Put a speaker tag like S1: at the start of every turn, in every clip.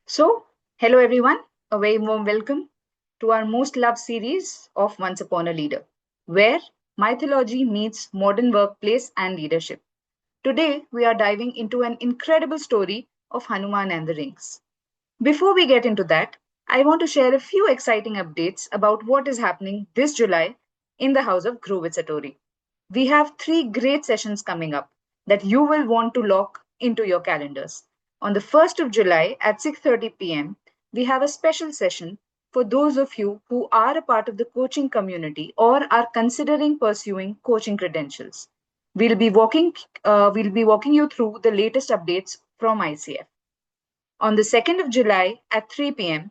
S1: So, hello everyone, a very warm welcome to our most loved series of Once Upon a Leader, where mythology meets modern workplace and leadership. Today, we are diving into an incredible story of Hanuman and the rings. Before we get into that, I want to share a few exciting updates about what is happening this July in the house of Grow with Satori. We have three great sessions coming up that you will want to lock into your calendars. On the 1st of July at 6:30 p.m., we have a special session for those of you who are a part of the coaching community or are considering pursuing coaching credentials. We'll be walking you through the latest updates from ICF. On the 2nd of July at 3 p.m.,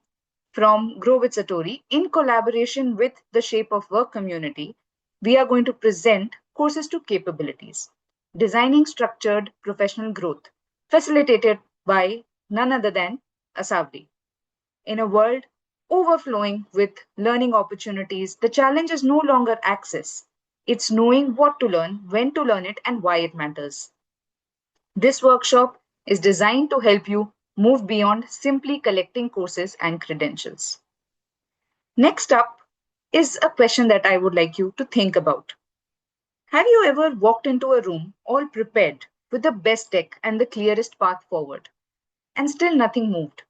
S1: from Grow with Satori, in collaboration with the Shape of Work community, we are going to present courses to capabilities, designing structured professional growth, facilitated by none other than Asavri. In a world overflowing with learning opportunities, the challenge is no longer access. It's knowing what to learn, when to learn it, and why it matters. This workshop is designed to help you move beyond simply collecting courses and credentials. Next up is a question that I would like you to think about. Have you ever walked into a room all prepared with the best tech and the clearest path forward, and still nothing moved?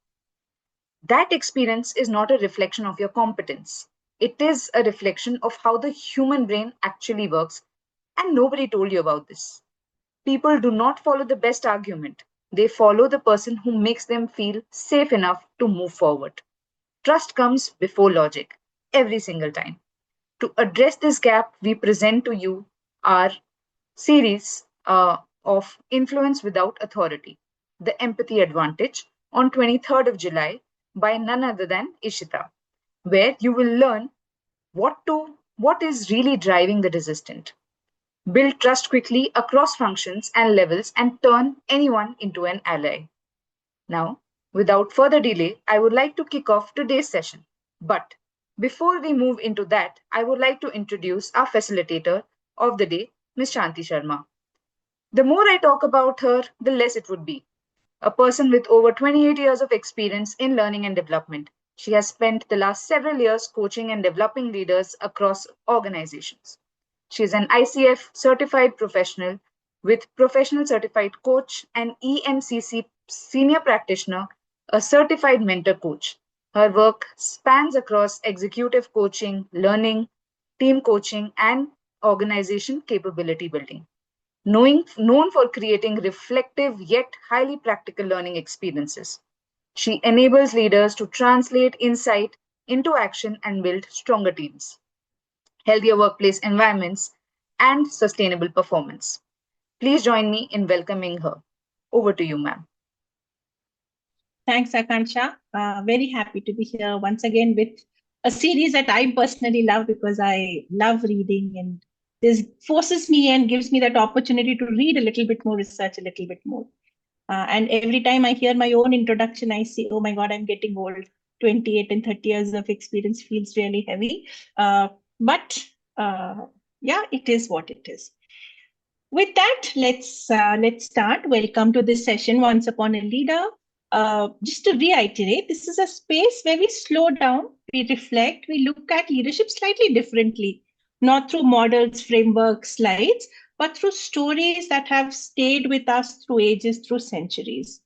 S1: That experience is not a reflection of your competence. It is a reflection of how the human brain actually works, and nobody told you about this. People do not follow the best argument. They follow the person who makes them feel safe enough to move forward. Trust comes before logic every single time. To address this gap, we present to you our series of Influence Without Authority, The Empathy Advantage, on 23rd of July by none other than Ishita, where you will learn what is really driving the resistant, build trust quickly across functions and levels, and turn anyone into an ally. Now, without further delay, I would like to kick off today's session. But before we move into that, I would like to introduce our facilitator of the day, Ms. Shanti Sharma. The more I talk about her, the less it would be. A person with over 28 years of experience in learning and development. She has spent the last several years coaching and developing leaders across organizations. She is an ICF certified professional with professional certified coach, an EMCC senior practitioner, a certified mentor coach. Her work spans across executive coaching, learning, team coaching, and organization capability building. Known for creating reflective yet highly practical learning experiences, she enables leaders to translate insight into action and build stronger teams, healthier workplace environments, and sustainable performance. Please join me in welcoming her. Over to you, ma'am.
S2: Thanks, Akansha. Very happy to be here once again with a series that I personally love because I love reading, and this forces me and gives me that opportunity to read a little bit more, research a little bit more. And every time I hear my own introduction, I say, oh my God, I'm getting old. 28 and 30 years of experience feels really heavy. But yeah, it is what it is. With that, let's start. Welcome to this session, Once Upon a Leader. Just to reiterate, this is a space where we slow down, we reflect, we look at leadership slightly differently, not through models, frameworks, slides, but through stories that have stayed with us through ages, through centuries.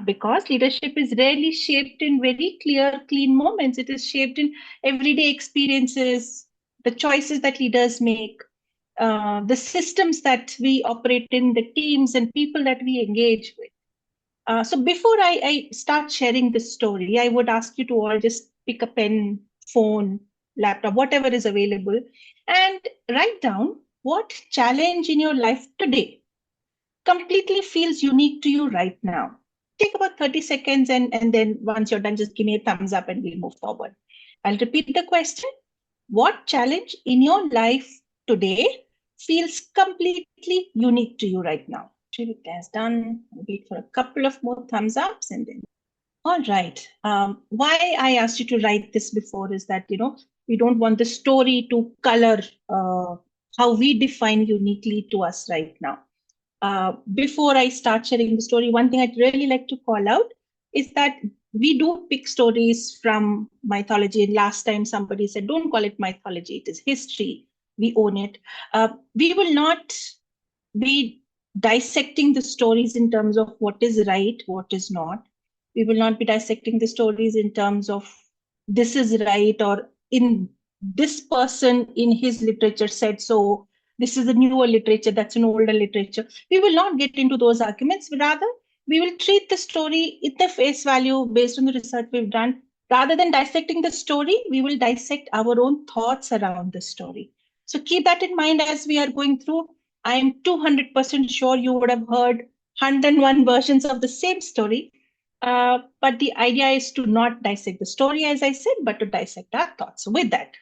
S2: Because leadership is rarely shaped in very clear, clean moments. It is shaped in everyday experiences, the choices that leaders make, the systems that we operate in, the teams and people that we engage with. So before I start sharing this story, I would ask you to all just pick a pen, phone, laptop, whatever is available, and write down what challenge in your life today completely feels unique to you right now. Take about 30 seconds, and then once you're done, just give me a thumbs up and we'll move forward. I'll repeat the question. What challenge in your life today feels completely unique to you right now? It has done. Wait for a couple of more thumbs ups and then. All right. Why I asked you to write this before is that, we don't want the story to color how we define uniquely to us right now. Before I start sharing the story, one thing I'd really like to call out is that we do pick stories from mythology. And last time somebody said, don't call it mythology, it is history. We own it. We will not be dissecting the stories in terms of what is right, what is not. We will not be dissecting the stories in terms of this is right, or in this person in his literature said so. This is a newer literature, that's an older literature. We will not get into those arguments. Rather, we will treat the story at the face value based on the research we've done. Rather than dissecting the story, we will dissect our own thoughts around the story. So keep that in mind as we are going through. I am 200% sure you would have heard 101 versions of the same story. But the idea is to not dissect the story, as I said, but to dissect our thoughts. So with that,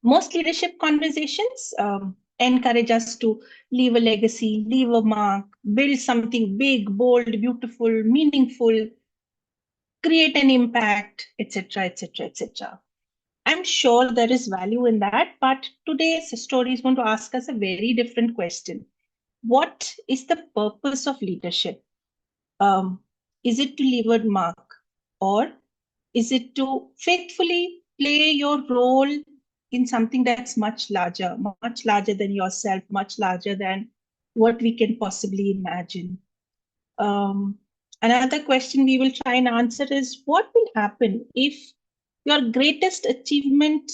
S2: most leadership conversations encourage us to leave a legacy, leave a mark, build something big, bold, beautiful, meaningful, create an impact, etc., etc., etc. I'm sure there is value in that, but today's story is going to ask us a very different question. What is the purpose of leadership? Is it to leave a mark, or is it to faithfully play your role in something that's much larger than yourself, much larger than what we can possibly imagine? Um, Another question we will try and answer is, what will happen if your greatest achievement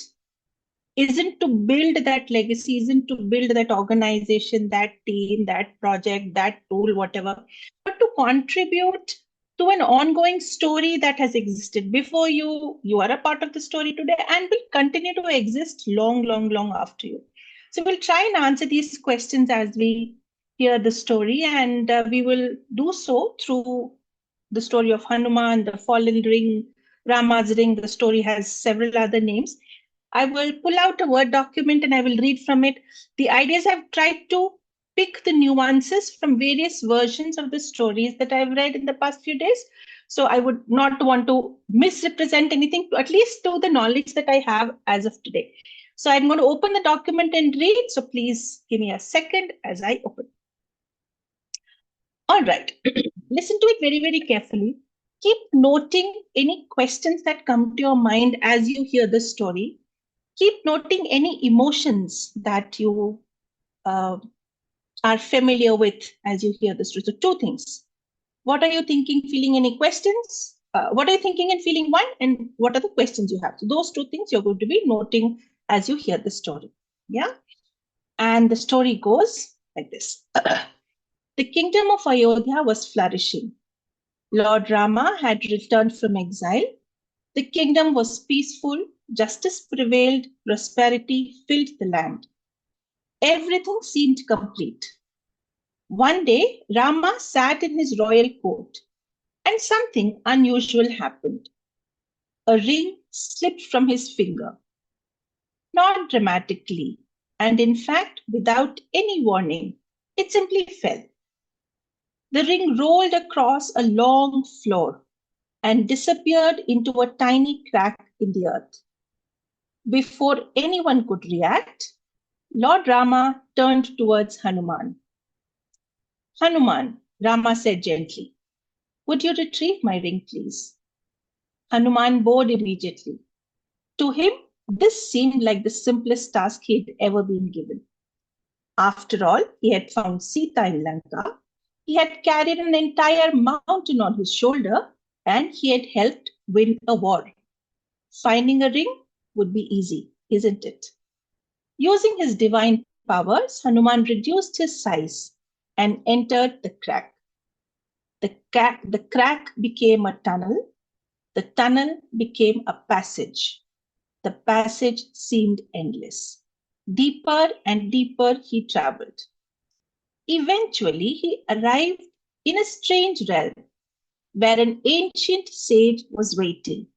S2: isn't to build that legacy, isn't to build that organization, that team, that project, that tool, whatever, but to contribute to an ongoing story that has existed before you. You are a part of the story today and will continue to exist long, long, long after you. So we'll try and answer these questions as we hear the story, and we will do so through the story of Hanuman, the fallen ring, Rama's ring. The story has several other names. I will pull out a Word document and I will read from it. The ideas I've tried to pick the nuances from various versions of the stories that I've read in the past few days. So I would not want to misrepresent anything, at least to the knowledge that I have as of today. So I'm going to open the document and read. So please give me a second as I open. All right. Listen to it very, very carefully. Keep noting any questions that come to your mind as you hear the story. Keep noting any emotions that you are familiar with as you hear the story. So, two things. What are you thinking, feeling, any questions? What are you thinking and feeling? One, and what are the questions you have? So, those two things you're going to be noting as you hear the story. Yeah. And the story goes like this. The kingdom of Ayodhya was flourishing. Lord Rama had returned from exile. The kingdom was peaceful, justice prevailed, prosperity filled the land. Everything seemed complete. One day, Rama sat in his royal court, and something unusual happened. A ring slipped from his finger, not dramatically, and in fact, without any warning. It simply fell. The ring rolled across a long floor and disappeared into a tiny crack in the earth. Before anyone could react, Lord Rama turned towards Hanuman. Hanuman, Rama said gently, would you retrieve my ring, please? Hanuman bowed immediately. To him, this seemed like the simplest task he had ever been given. After all, he had found Sita in Lanka, he had carried an entire mountain on his shoulder, and he had helped win a war. Finding a ring would be easy, isn't it? Using his divine powers, Hanuman reduced his size and entered the crack. The crack became a tunnel. The tunnel became a passage. The passage seemed endless. Deeper and deeper he traveled. Eventually, he arrived in a strange realm where an ancient sage was waiting.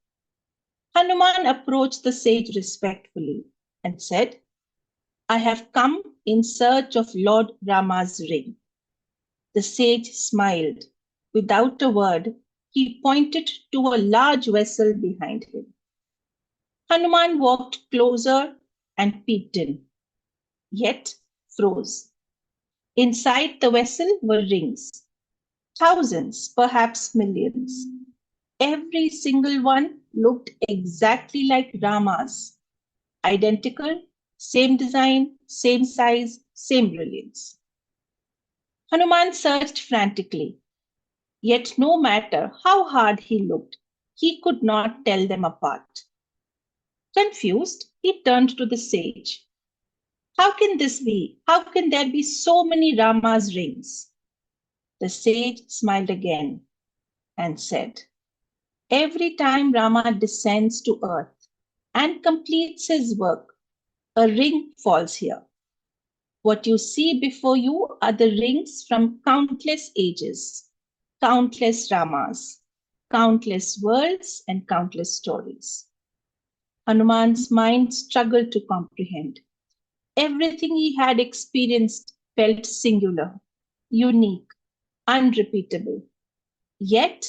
S2: Hanuman approached the sage respectfully and said, I have come in search of Lord Rama's ring. The sage smiled. Without a word, he pointed to a large vessel behind him. Hanuman walked closer and peeked in, yet froze. Inside the vessel were rings, thousands, perhaps millions. Every single one looked exactly like Rama's. Identical, same design, same size, same brilliance. Hanuman searched frantically, yet no matter how hard he looked, he could not tell them apart. Confused, he turned to the sage. How can this be? How can there be so many Rama's rings? The sage smiled again and said, every time Rama descends to earth and completes his work, a ring falls here. What you see before you are the rings from countless ages, countless Ramas, countless worlds, and countless stories. Hanuman's mind struggled to comprehend. Everything he had experienced felt singular, unique, unrepeatable. Yet,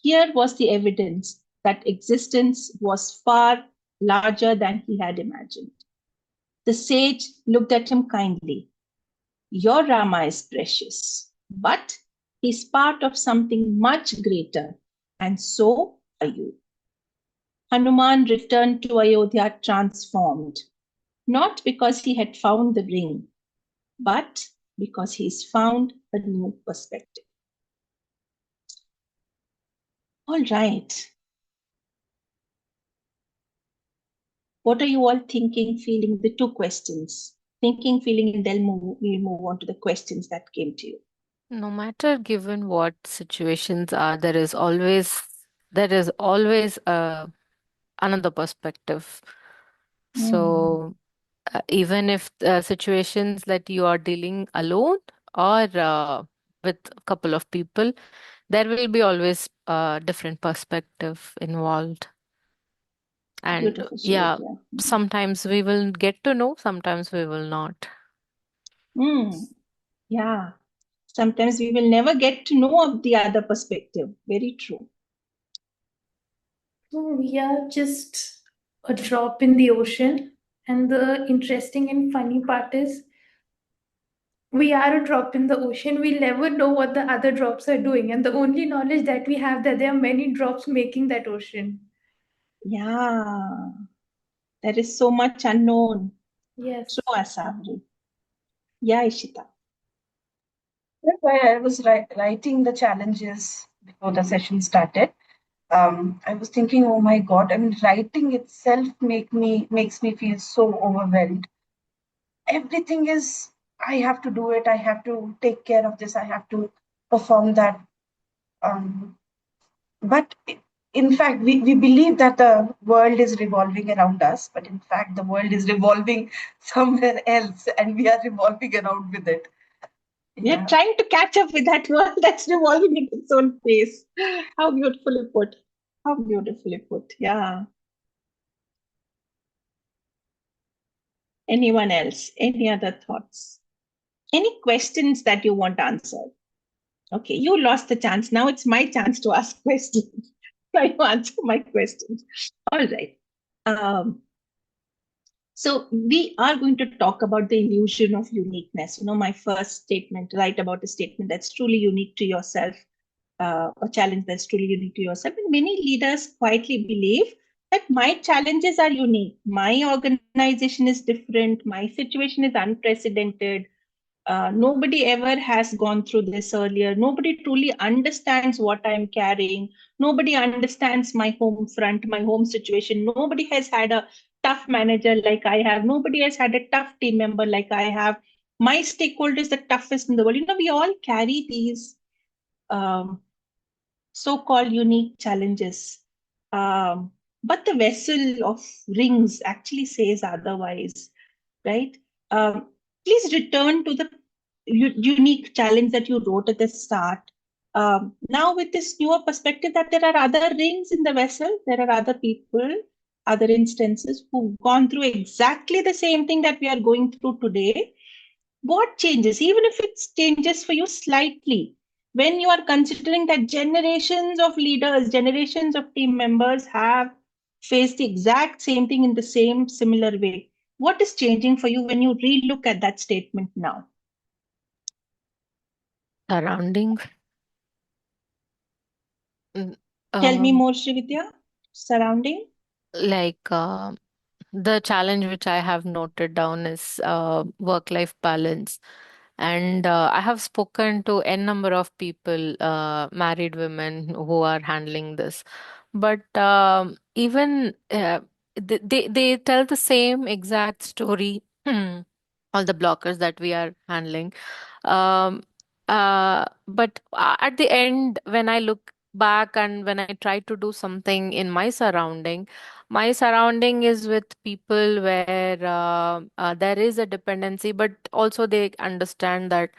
S2: here was the evidence that existence was far larger than he had imagined. The sage looked at him kindly. Your Rama is precious, but he's part of something much greater, and so are you. Hanuman returned to Ayodhya transformed, not because he had found the ring, but because he's found a new perspective. All right. What are you all thinking, feeling? The two questions. Thinking, feeling, and then we'll move on to the questions that came to you.
S3: No matter given what situations are, there is always another perspective.
S2: Hmm.
S3: So even if situations that you are dealing alone or with a couple of people, there will be always a different perspective involved. And
S2: Beautiful,
S3: yeah,
S2: Shalibya.
S3: sometimes we will get to know, sometimes we will not.
S2: Hmm. Yeah. Sometimes we will never get to know of the other perspective. Very true.
S4: So we are just a drop in the ocean. And the interesting and funny part is we are a drop in the ocean. We'll never know what the other drops are doing. And the only knowledge that we have that there are many drops making that ocean.
S2: Yeah. There is so much unknown.
S4: Yes.
S2: True, Asavri. Yeah, Ishita.
S1: That's why I was writing the challenges before the session started. I was thinking, oh my God, I mean, writing itself makes me feel so overwhelmed. Everything is, I have to do it. I have to take care of this. I have to perform that. Um, but in fact, we believe that the world is revolving around us, but in fact, the world is revolving somewhere else, and we are revolving around with it.
S2: We are
S1: Yeah.
S2: trying to catch up with that world that's revolving in its own pace. How beautifully put. How beautifully put. Yeah. Anyone else? Any other thoughts? Any questions that you want answered? Okay, you lost the chance. Now it's my chance to ask questions. Try to answer my questions. All right. So we are going to talk about the illusion of uniqueness. You know, my first statement, write about a statement that's truly unique to yourself, a challenge that's truly unique to yourself. And many leaders quietly believe that my challenges are unique. My organization is different. My situation is unprecedented. Nobody ever has gone through this earlier. Nobody truly understands what I'm carrying. Nobody understands my home front, my home situation. Nobody has had a tough manager like I have. Nobody has had a tough team member like I have. My stakeholders the toughest in the world. You know, we all carry these um, so-called unique challenges. But the vessel of rings actually says otherwise, right? Please return to the unique challenge that you wrote at the start. Now, with this newer perspective that there are other rings in the vessel, there are other people, other instances who've gone through exactly the same thing that we are going through today. What changes, even if it changes for you slightly, when you are considering that generations of leaders, generations of team members have faced the exact same thing in the same similar way? What is changing for you when you relook at that statement now?
S3: Surroundings.
S2: Tell me
S3: Um,
S2: more, Srividya. Surrounding.
S3: like the challenge which I have noted down is work-life balance. And I have spoken to n number of people, married women who are handling this. But even they tell the same exact story, all the blockers that we are handling. Um, but at the end, when I look back and when I try to do something in my surrounding is with people where there is a dependency, but also they understand that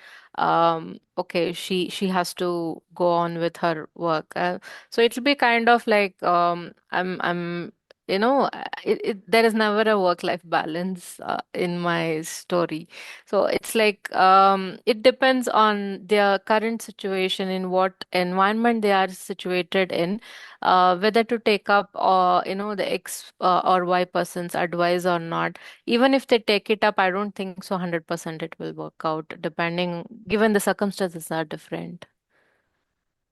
S3: okay, she has to go on with her work. So it'll be kind of like I'm there is never a work-life balance in my story. So it's like it depends on their current situation, in what environment they are situated in, whether to take up or the X or Y person's advice or not. Even if they take it up, I don't think so 100% it will work out, depending, given the circumstances are different.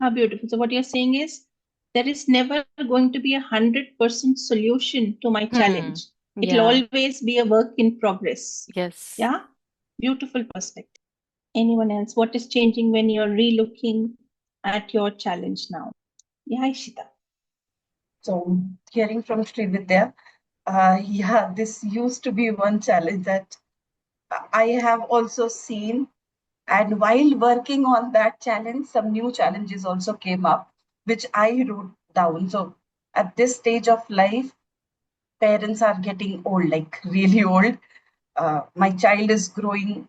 S2: How beautiful. So what you're saying is there is never going to be 100% solution to my
S3: Hmm.
S2: challenge. It'll
S3: Yeah.
S2: always be a work in progress.
S3: Yes.
S2: Yeah, beautiful perspective. Anyone else? What is changing when you're relooking at your challenge now? Yeah, Ishita.
S1: So, hearing from Srividya, yeah, this used to be one challenge that I have also seen. And while working on that challenge, some new challenges also came up, which I wrote down. So, at this stage of life, parents are getting old, like really old. My child is growing,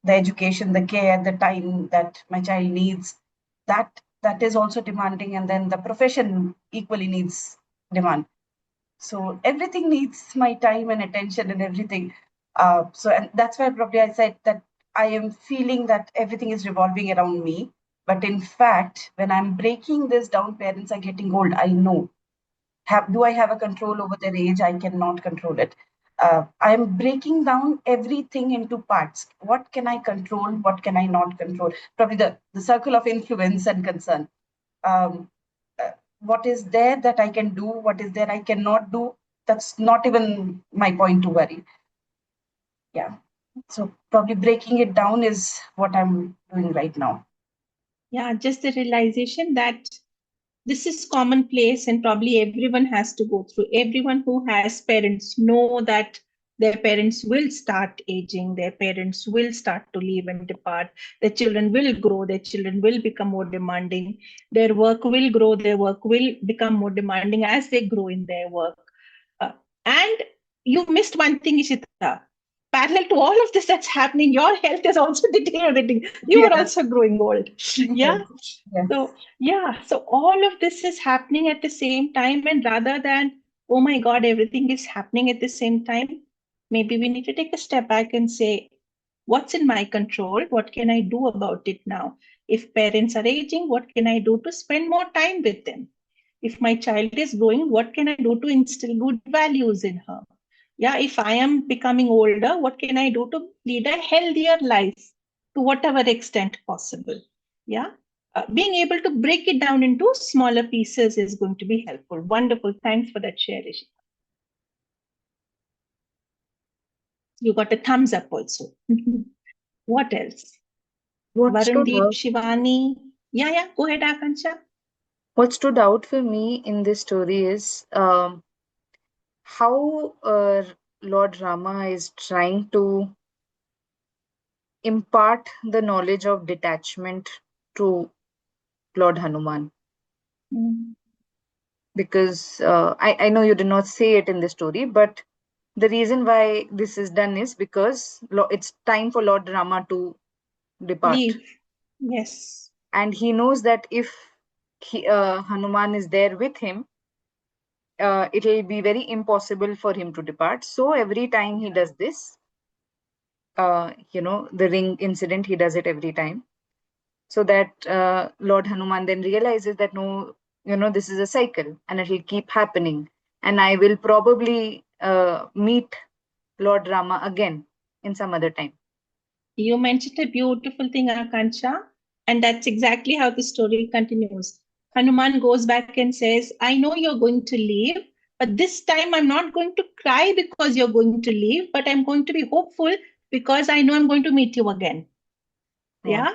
S1: the education, the care, the time that my child needs, that is also demanding, and then the profession equally needs demand. So everything needs my time and attention and everything. So and that's why probably I said that I am feeling that everything is revolving around me. But in fact, when I'm breaking this down, parents are getting old. I know. Do I have a control over their age? I cannot control it. I'm breaking down everything into parts. What can I control? What can I not control? Probably the circle of influence and concern. Um, what is there that I can do? What is there I cannot do? That's not even my point to worry. Yeah. So probably breaking it down is what I'm doing right now.
S2: Yeah, just the realization that this is commonplace and probably everyone has to go through. Everyone who has parents know that their parents will start aging, their parents will start to leave and depart, their children will grow, their children will become more demanding, their work will grow, their work will become more demanding as they grow in their work. And you missed one thing, Ishita. Parallel to all of this that's happening, your health is also deteriorating. You are
S1: Yes.
S2: also growing old. Yeah.
S1: Yes.
S2: So, yeah, so all of this is happening at the same time. And rather than, oh my God, everything is happening at the same time, maybe we need to take a step back and say, what's in my control? What can I do about it now? If parents are aging, what can I do to spend more time with them? If my child is growing, what can I do to instill good values in her? Yeah, if I am becoming older, what can I do to lead a healthier life to whatever extent possible? Yeah, being able to break it down into smaller pieces is going to be helpful. Wonderful. Thanks for that share, Rishi. You got a thumbs up also. What else?
S1: What stood
S2: Varundeep,
S1: out
S2: Shivani. Yeah, go ahead, Akansha.
S1: what stood out for me in this story is how Lord Rama is trying to impart the knowledge of detachment to Lord Hanuman.
S2: Mm.
S1: Because I know you did not say it in the story, but the reason why this is done is because it's time for Lord Rama to depart.
S2: Leave. Yes.
S1: And he knows that if Hanuman is there with him, it will be very impossible for him to depart. So every time he does this, the ring incident, he does it every time. So that Lord Hanuman then realizes that no, this is a cycle and it will keep happening. And I will probably meet Lord Rama again in some other time.
S2: You mentioned a beautiful thing, Akansha, and that's exactly how the story continues. Hanuman goes back and says, I know you're going to leave, but this time I'm not going to cry because you're going to leave, but I'm going to be hopeful because I know I'm going to meet you again.
S1: Yeah.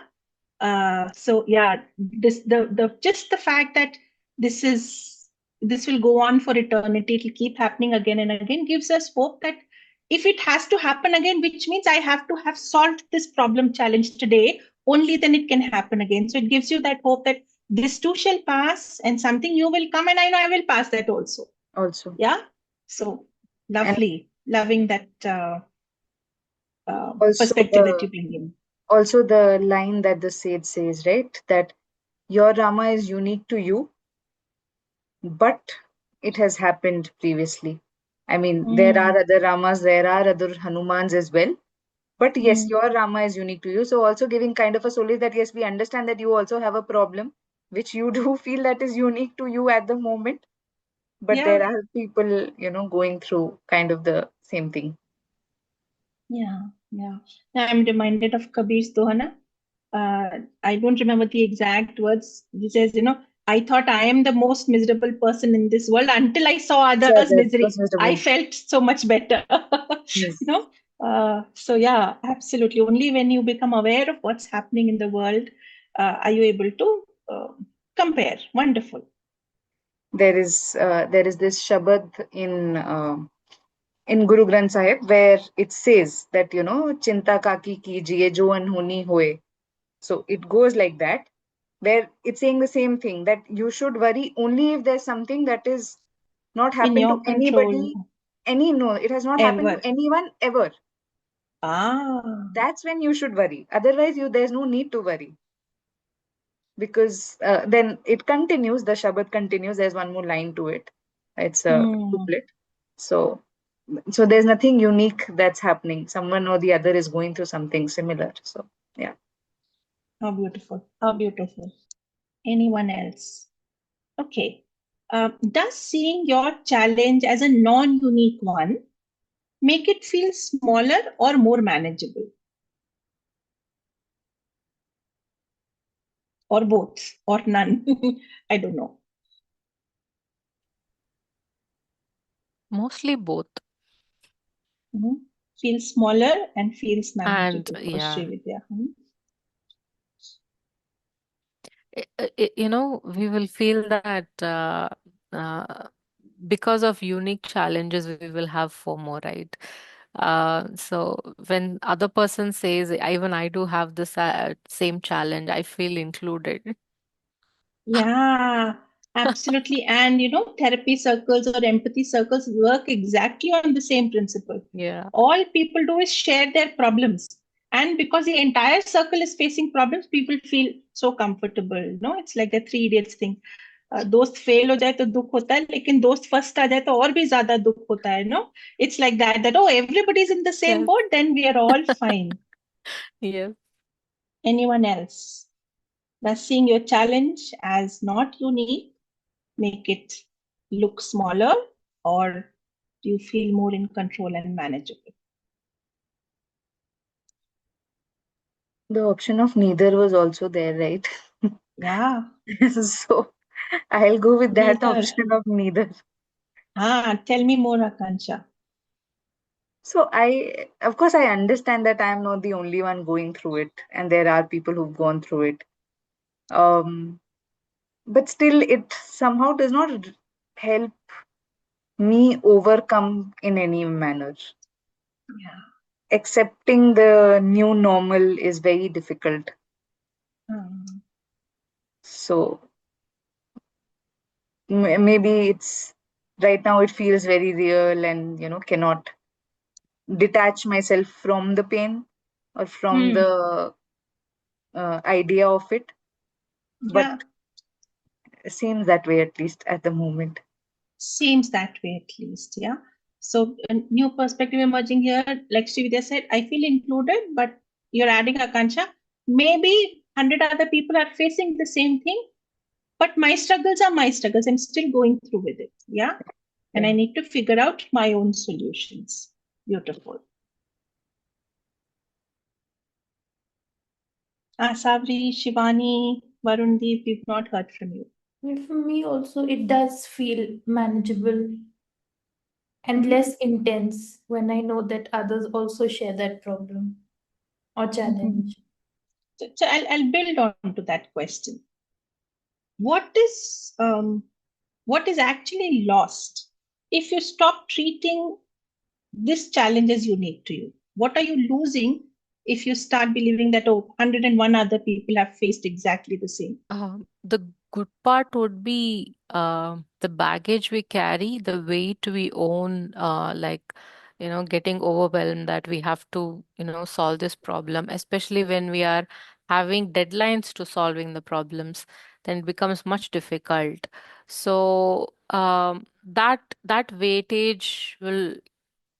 S2: So yeah, the just the fact that this will go on for eternity, it'll keep happening again and again, gives us hope that if it has to happen again, which means I have to have solved this problem challenge today, only then it can happen again. So it gives you that hope that this too shall pass and something new will come, and I know I will pass that also.
S1: Also.
S2: Yeah. So
S1: And
S2: lovely, loving that
S1: also
S2: perspective that you bring in.
S1: also the line that the sage says, right? That your Rama is unique to you, but it has happened previously. I mean, there are
S2: Mm,
S1: other Ramas, there are other Hanumans as well. But yes,
S2: mm,
S1: your Rama is unique to you. So also giving kind of a solace that yes, we understand that you also have a problem, which you do feel that is unique to you at the moment. But
S2: yeah.
S1: there are people, going through kind of the same thing.
S2: Yeah, yeah. Now I'm reminded of Kabir's Dohana. I don't remember the exact words. He says, I thought I am the most miserable person in this world until I saw
S1: So
S2: others'
S1: that
S2: misery.
S1: was Mr.
S2: I
S1: Moon.
S2: felt so much better. you
S1: Yes.
S2: know. So yeah, absolutely. Only when you become aware of what's happening in the world, are you able to compare. Wonderful.
S1: There is this Shabad in Guru Granth Sahib where it says that Chinta kaki kijiye jo anhoni hoye. So it goes like that, where it's saying the same thing that you should worry only if there's something that is not
S2: In
S1: happened to
S2: your control,
S1: anybody, no, it has not happened to
S2: ever.
S1: anyone ever.
S2: Ah.
S1: That's when you should worry. Otherwise, there's no need to worry because then it continues. The Shabad continues. There's one more line to it. It's a
S2: Hmm.
S1: couplet. So, so there's nothing unique that's happening. Someone or the other is going through something similar. So, yeah.
S2: How beautiful. How beautiful. Anyone else? Okay. Does seeing your challenge as a non-unique one make it feel smaller or more manageable? Or both? Or none? I don't know.
S3: Mostly both.
S2: Mhm. Feels smaller and feels
S3: And
S2: manageable for
S3: yeah,
S2: Srividya.
S3: we will feel that uh, because of unique challenges, we will have FOMO, right? So when other person says, even I do have this same challenge, I feel included.
S2: Yeah, absolutely. And therapy circles or empathy circles work exactly on the same principle.
S3: Yeah.
S2: All people do is share their problems. And because the entire circle is facing problems, people feel so comfortable. It's like the Three Idiots thing. दोस्त fail हो जाए तो दुख होता है लेकिन दोस्त first आ जाए तो और भी ज्यादा दुख होता है it's like that oh everybody's in the same
S3: Yes.
S2: boat, then we are all fine.
S3: Yes.
S2: Anyone else? Does seeing your challenge as not unique make it look smaller, or do you feel more in control and manageable?
S1: The option of neither was also there, right?
S2: Yeah,
S1: So I'll go with that
S2: neither.
S1: option of neither.
S2: Tell me more, Akansha.
S1: So of course, I understand that I'm not the only one going through it, and there are people who've gone through it. Um, but still, it somehow does not help me overcome in any manner.
S2: Yeah.
S1: Accepting the new normal is very difficult.
S2: Um,
S1: So maybe it's right now it feels very real and cannot detach myself from the pain or from
S2: hmm.
S1: the idea of it, but
S2: Yeah,
S1: it seems that way at least at the moment.
S2: seems that way at least. Yeah. So a new perspective emerging here. Like Srividya said, I feel included, but you're adding, Akansha. Maybe 100 other people are facing the same thing, but my struggles are my struggles. I'm still going through with it. Yeah. And
S1: Yeah.
S2: I need to figure out my own solutions. Beautiful. Savri, Shivani, Varundeep, we've not heard from you.
S4: For me also, it does feel manageable and less intense when I know that others also share that problem or challenge.
S2: So I'll build on to that question. What is actually lost if you stop treating this challenge as unique to you? What are you losing if you start believing that 101 other people have faced exactly the same?
S3: The good part would be the baggage we carry, the weight we own, getting overwhelmed that we have to, solve this problem, especially when we are having deadlines to solving the problems, then it becomes much difficult. So that weightage will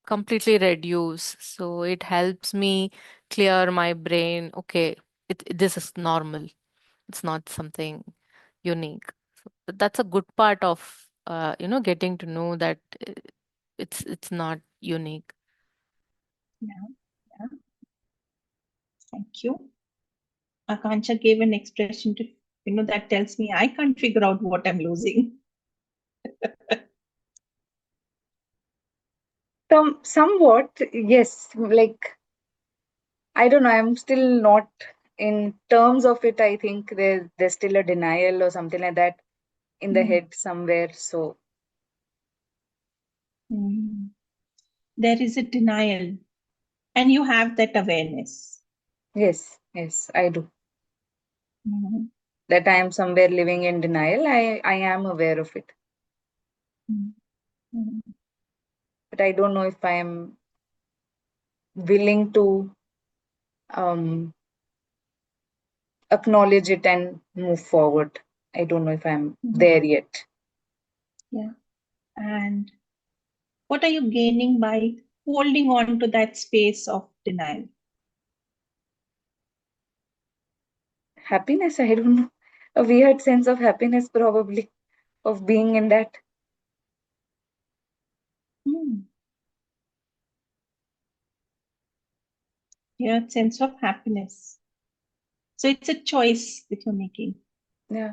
S3: completely reduce. So it helps me clear my brain. Okay, this is normal. It's not something unique. So that's a good part of getting to know that it's not unique.
S2: Yeah, yeah. Thank you. Akansha gave an expression to, that tells me I can't figure out what I'm losing.
S1: Somewhat, yes. Like, I don't know. I'm still not in terms of it. I think there's still a denial or something like that in the head somewhere. So
S2: Mm. There is a denial, and you have that awareness.
S1: yes, I do.
S2: Mhm.
S1: That I am somewhere living in denial. I am aware of it,
S2: Mhm.
S1: but I don't know if I am willing to um, acknowledge it and move forward. I don't know if I'm there yet.
S2: Yeah. And what are you gaining by holding on to that space of denial?
S1: Happiness, I don't know. A weird sense of happiness, probably, of being in that.
S2: Hmm. Yeah, sense of happiness. So it's a choice that you're making.
S1: Yeah.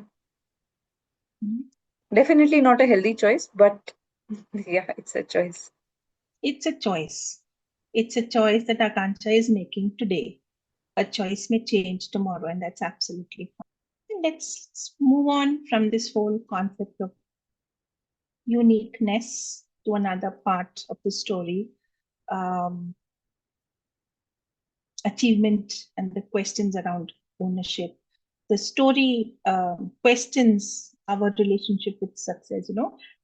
S2: Hmm.
S1: Definitely not a healthy choice, but yeah, it's a choice.
S2: It's a choice. It's a choice that Akansha is making today. A choice may change tomorrow, and that's absolutely fine. Let's move on from this whole concept of uniqueness to another part of the story. Um, Achievement and the questions around ownership. The story questions our relationship with success.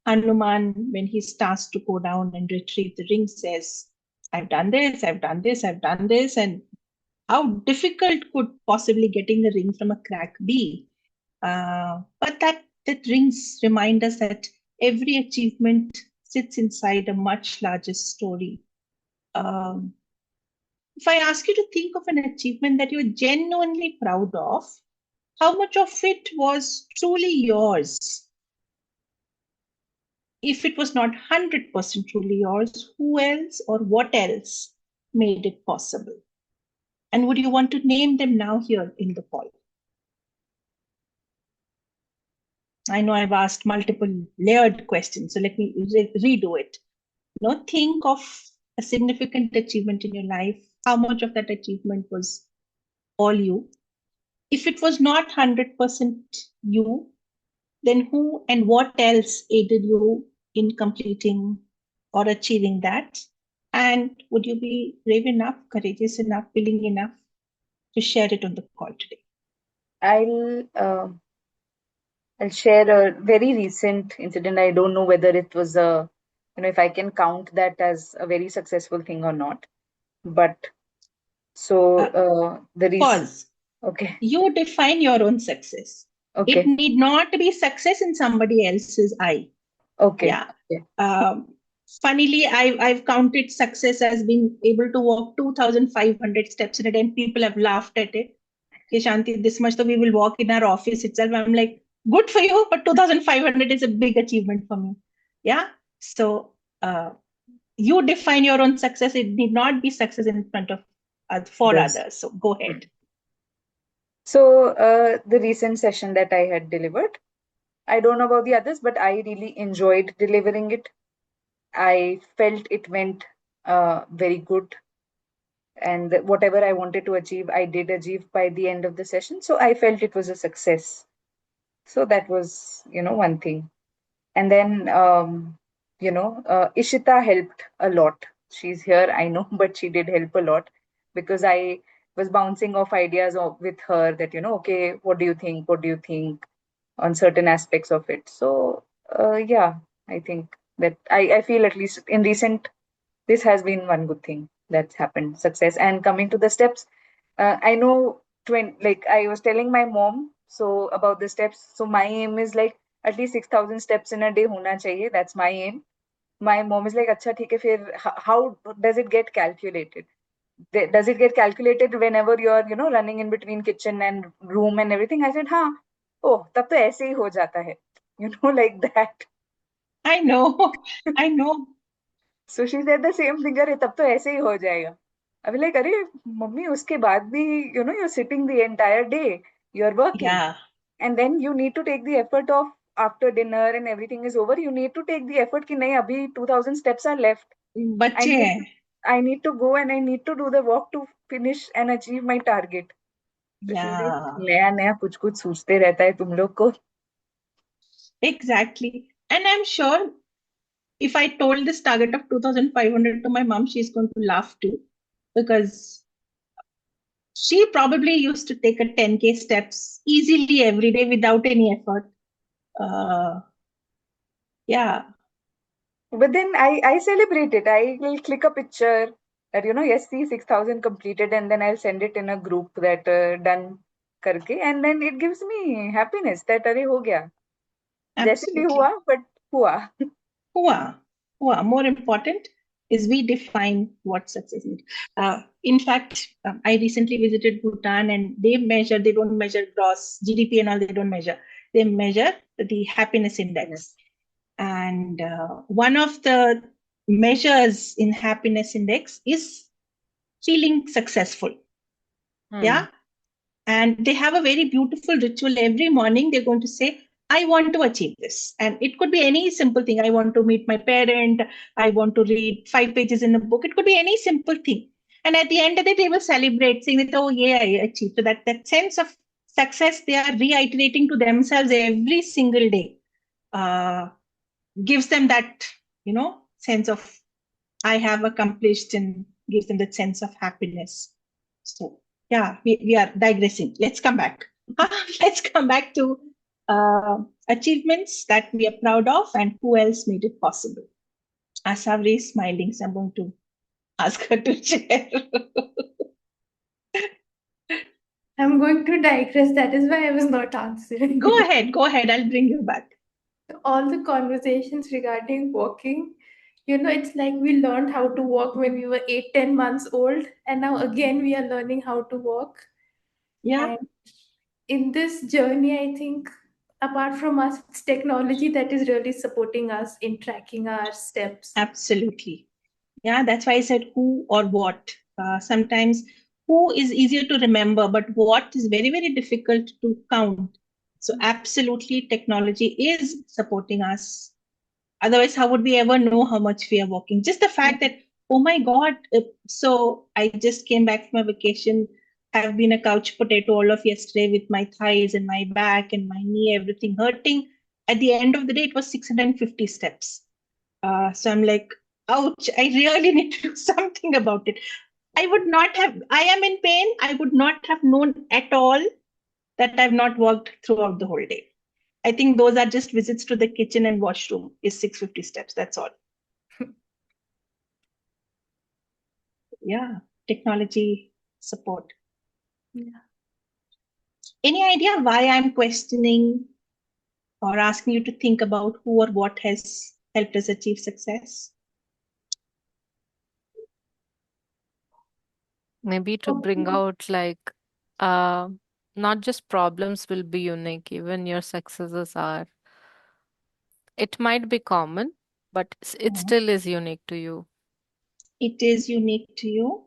S2: Hanuman, when he's tasked to go down and retrieve the ring, says, I've done this, I've done this, I've done this. And how difficult could possibly getting a ring from a crack be? But that rings remind us that every achievement sits inside a much larger story. Um, if I ask you to think of an achievement that you're genuinely proud of, how much of it was truly yours? If it was not 100% truly yours, who else or what else made it possible? And would you want to name them now here in the call? I know I've asked multiple layered questions, so let me redo it. Think of a significant achievement in your life. How much of that achievement was all you? If it was not 100% you, then who and what else aided you in completing or achieving that? And would you be brave enough, courageous enough, willing enough to share it on the call today?
S1: I'll share a very recent incident. I don't know whether it was if I can count that as a very successful thing or not. But so
S2: Uh,
S1: the reason,
S2: Pause.
S1: okay,
S2: You define your own success. It
S1: okay,
S2: need not be success in somebody else's eye.
S1: okay,
S2: Yeah.
S1: okay,
S2: Funnily, I've counted success as being able to walk 2,500 steps in a day, and people have laughed at it. Okay, Shanti, this much, so we will walk in our office itself. I'm like, good for you, but 2,500 is a big achievement for me. Yeah. So you define your own success. It need not be success in front of for
S1: yes.
S2: others. So go ahead.
S1: So the recent session that I had delivered, I don't know about the others, but I really enjoyed delivering it. I felt it went very good, and whatever I wanted to achieve, I did achieve by the end of the session. So I felt it was a success. So that was, one thing. And then, Ishita helped a lot. She's here, I know, but she did help a lot because I was bouncing off ideas with her that, okay, what do you think? What do you think on certain aspects of it? So, yeah, I think that I feel at least in recent, this has been one good thing that's happened, success. And coming to the steps, I know, like I was telling my mom so about the steps. So my aim is like at least 6,000 steps in a day hona chahiye. That's my aim. My mom is like, अच्छा ठीक है फिर how does it get calculated? Does it get calculated whenever you're running in between kitchen and room and everything? I said हाँ. Oh, तब तो ऐसे ही हो जाता है. Like that.
S2: I know, I know.
S1: So she said the same thing. अरे तब तो ऐसे ही हो जाएगा. अभी like अरे मम्मी उसके बाद भी you're sitting the entire day, you're working,
S2: Yeah.
S1: and then you need to take the effort of after dinner and everything is over, you need to take the effort कि नहीं अभी 2,000 steps are left. I
S2: बच्चे
S1: need
S2: हैं.
S1: I need to go and I need to do the walk to finish and achieve my target. So she's like
S2: Yeah,
S1: नया नया कुछ कुछ सोचते रहता है तुम लोग को.
S2: exactly. And I'm sure if I told this target of 2,500 to my mom, she's going to laugh too, because she probably used to take a 10K steps easily every day without any effort. Yeah,
S1: But then I celebrate it. I will click a picture that, yes, see 6,000 completed, and then I'll send it in a group that done करके, and then it gives me happiness that अरे हो गया. जैसे भी हुआ,
S2: absolutely.
S1: but हुआ.
S2: More important is we define what success is. In fact, I recently visited Bhutan, and they don't measure gross GDP and all, they don't measure. They measure the happiness index.
S1: Yes.
S2: And one of the measures in happiness index is feeling successful. Yeah. And they have a very beautiful ritual every morning. They're going to say, I want to achieve this. And it could be any simple thing. I want to meet my parent. I want to read 5 pages in a book. It could be any simple thing. And at the end of the day, they will celebrate, saying that, oh, yeah, I achieved. So that sense of success, they are reiterating to themselves every single day. Gives them that, sense of I have accomplished, and gives them that sense of happiness. So yeah, we are digressing. Let's come back. Let's come back to achievements that we are proud of and who else made it possible. Asavri is smiling, so I'm going to ask her to share.
S4: I'm going to digress. That is why I was not answering.
S2: Go ahead. I'll bring you back.
S4: All the conversations regarding walking, it's like we learned how to walk when we were 8, 10 months old, and now again we are learning how to walk.
S2: Yeah,
S4: And in this journey, I think apart from us, it's technology that is really supporting us in tracking our steps.
S2: absolutely. Yeah, that's why I said who or what. Sometimes who is easier to remember, but what is very, very difficult to count. So, absolutely, technology is supporting us. Otherwise, how would we ever know how much we are walking? Just the fact that, oh my God, so I just came back from a vacation. I've been a couch potato all of yesterday with my thighs and my back and my knee, everything hurting. At the end of the day, it was 650 steps. So I'm like, ouch, I really need to do something about it. I am in pain. I would not have known at all that I've not walked throughout the whole day. I think those are just visits to the kitchen and washroom is 650 steps. That's all. Yeah, technology support.
S4: Yeah.
S2: Any idea why I'm questioning or asking you to think about who or what has helped us achieve success?
S3: Maybe to bring out like not just problems will be unique, even your successes are. It might be common, but it still is unique to you.
S2: It is unique to you,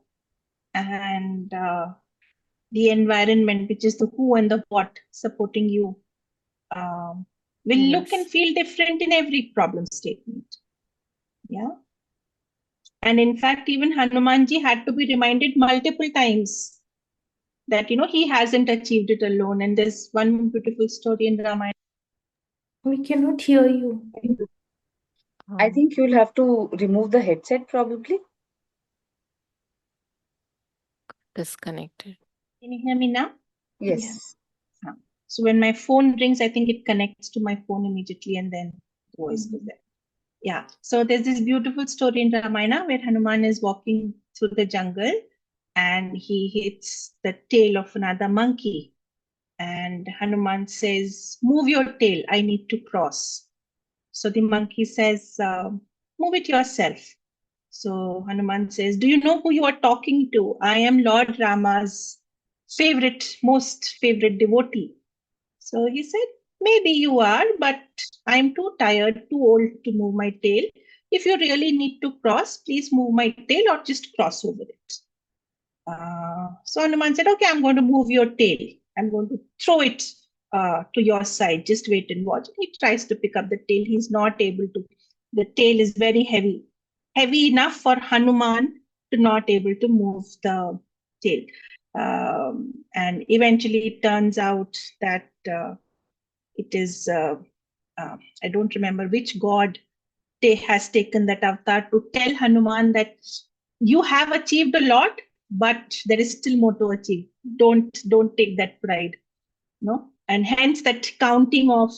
S2: and the environment, which is the who and the what supporting you. will look and
S3: Yes.
S2: feel different in every problem statement. Yeah. And in fact, even Hanumanji had to be reminded multiple times that, he hasn't achieved it alone. And there's one beautiful story in Ramayana.
S4: We cannot hear you.
S1: I
S3: Um,
S1: think you'll have to remove the headset probably.
S3: Disconnected.
S2: Can you hear me now?
S1: Yes.
S2: So when my phone rings, I think it connects to my phone immediately and then the voice goes there. Yeah. So there's this beautiful story in Ramayana where Hanuman is walking through the jungle and he hits the tail of another monkey. And Hanuman says, "Move your tail, I need to cross." So the monkey says, "Move it yourself." So Hanuman says, "Do you know who you are talking to? I am Lord Rama's most favorite devotee." So he said, "Maybe you are, but I'm too tired, too old to move my tail. If you really need to cross, please move my tail or just cross over it." So Hanuman said, "Okay, I'm going to move your tail. I'm going to throw it to your side. Just wait and watch." He tries to pick up the tail. He's not able to. The tail is very heavy, heavy enough for Hanuman to not able to move the tail. And eventually it turns out that it is, I don't remember which god has taken that avatar to tell Hanuman that you have achieved a lot, but there is still more to achieve. Don't take that pride, no. And hence that counting of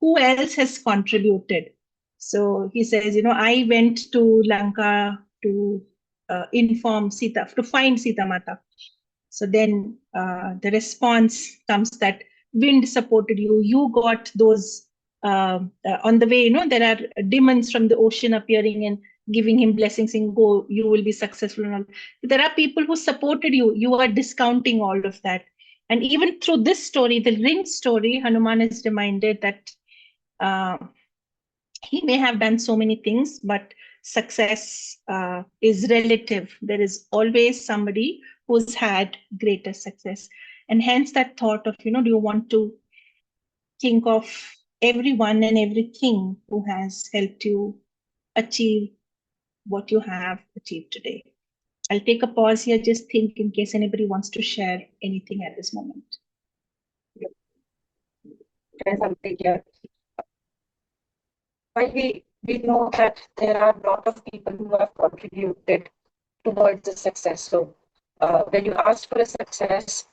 S2: who else has contributed. So he says, I went to Lanka to inform Sita, to find Sita Mata. So then the response comes that wind supported you. You got those on the way. There are demons from the ocean appearing and giving him blessings, saying, "Go, you will be successful." And all. There are people who supported you. You are discounting all of that. And even through this story, the ring story, Hanuman is reminded that uh, he may have done so many things, but success is relative. There is always somebody who's had greater success. And hence that thought of, do you want to think of everyone and everything who has helped you achieve what you have achieved today? I'll take a pause here, just think in case anybody wants to share anything at this moment.
S1: There's something here. While we know that there are a lot of people who have contributed towards the success. So when you ask for a success,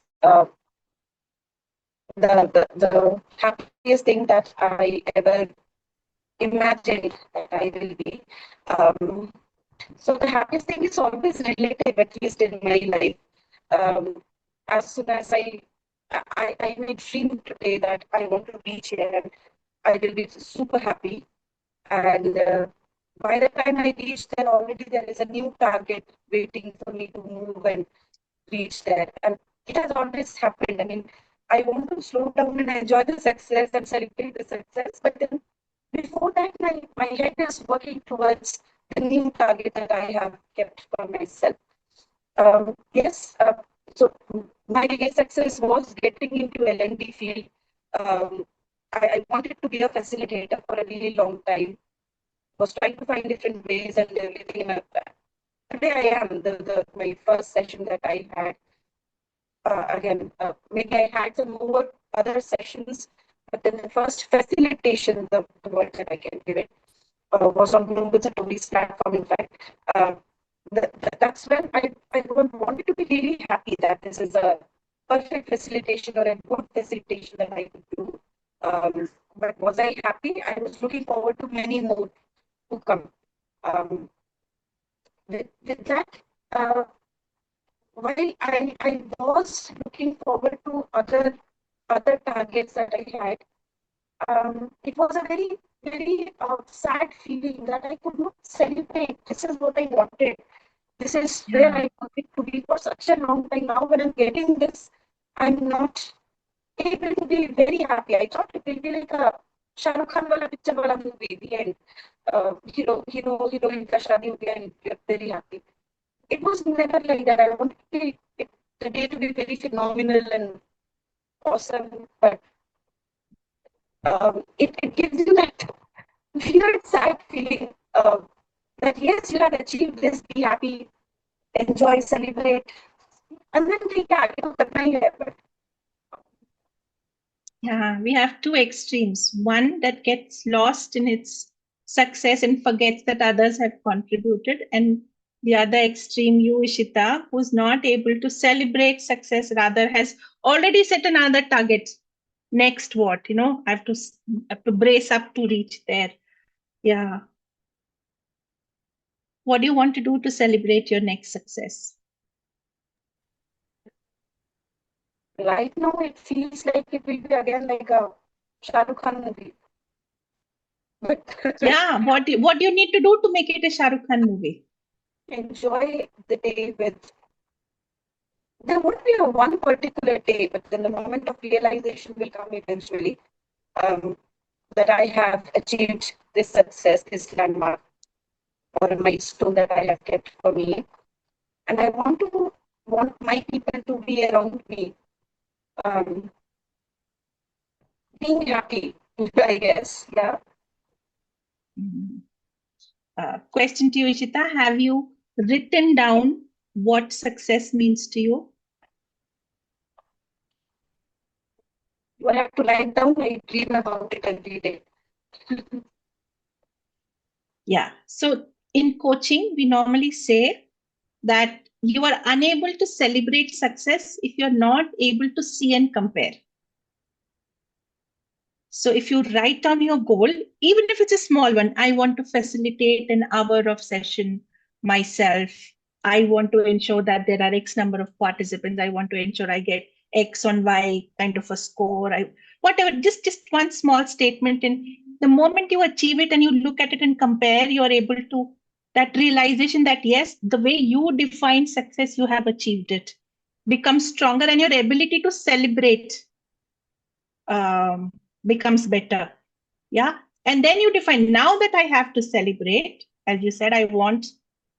S1: the happiest thing that I ever imagined that I will be. Um, so the happiest thing is always relative, at least in my life. Um, as soon as I may dream today that I want to reach here and I will be super happy. And by the time I reach there, already there is a new target waiting for me to move and reach there. And it has always happened. I mean, I want to slow down and enjoy the success and celebrate the success. But then before that, my head is working towards the new target that I have kept for myself. Yes, so my biggest success was getting into L&D field. Um, I wanted to be a facilitator for a really long time. Was trying to find different ways and everything like that. Today I am my first session that I had. Again, maybe I had some more other sessions, but then the first facilitation, the word that I can give it, was on Bloomberg Satori's platform. In fact, that's when I wanted to be really happy that this is a perfect facilitation or a good facilitation that I could do. But was I happy? I was looking forward to many more to come. Um, with that, uh, while I was looking forward to other targets that I had, it was a very, very sad feeling that I could not celebrate. This is what I wanted. This is where I wanted to be for such a long time. Now, when I'm getting this, I'm not able to be very happy. I thought it will be like a Shah Rukh Khan wala picture wala movie. The end. Heroine ka shadi ho gaya and you're very happy. It was never like that. I wanted the day to be very phenomenal and awesome. But
S5: it gives you that weird, sad feeling that yes, you have achieved this, be happy, enjoy, celebrate, and then think, yeah, करना ही है, but
S2: Yeah, we have two extremes. One that gets lost in its success and forgets that others have contributed, and the other extreme, you, Ishita, who's not able to celebrate success, rather has already set another target. Next, what? I have to brace up to reach there. Yeah. What do you want to do to celebrate your next success?
S5: right now it feels like it will be again like a Shah Rukh Khan movie. But
S2: Yeah, what do you need to do to make it a Shah Rukh Khan movie?
S5: enjoy the day with. There won't be a one particular day, but then the moment of realization will come eventually. That I have achieved this success, this landmark, or a milestone that I have kept for me, and I want my people to be around me, um, being happy. I guess, yeah.
S2: Question to you, Ishita. Have you written down what success means to you?
S5: Do I have to write down? I dream about it every day.
S2: Yeah. So in coaching, we normally say that you are unable to celebrate success if you're not able to see and compare. So if you write down your goal, even if it's a small one, I want to facilitate an hour of session myself. I want to ensure that there are X number of participants. I want to ensure I get X on Y kind of a score. Whatever, just one small statement. And the moment you achieve it and you look at it and compare, you are able to that realization that yes, the way you define success, you have achieved it, becomes stronger, and your ability to celebrate becomes better. Yeah. And then you define, now that I have to celebrate, as you said, I want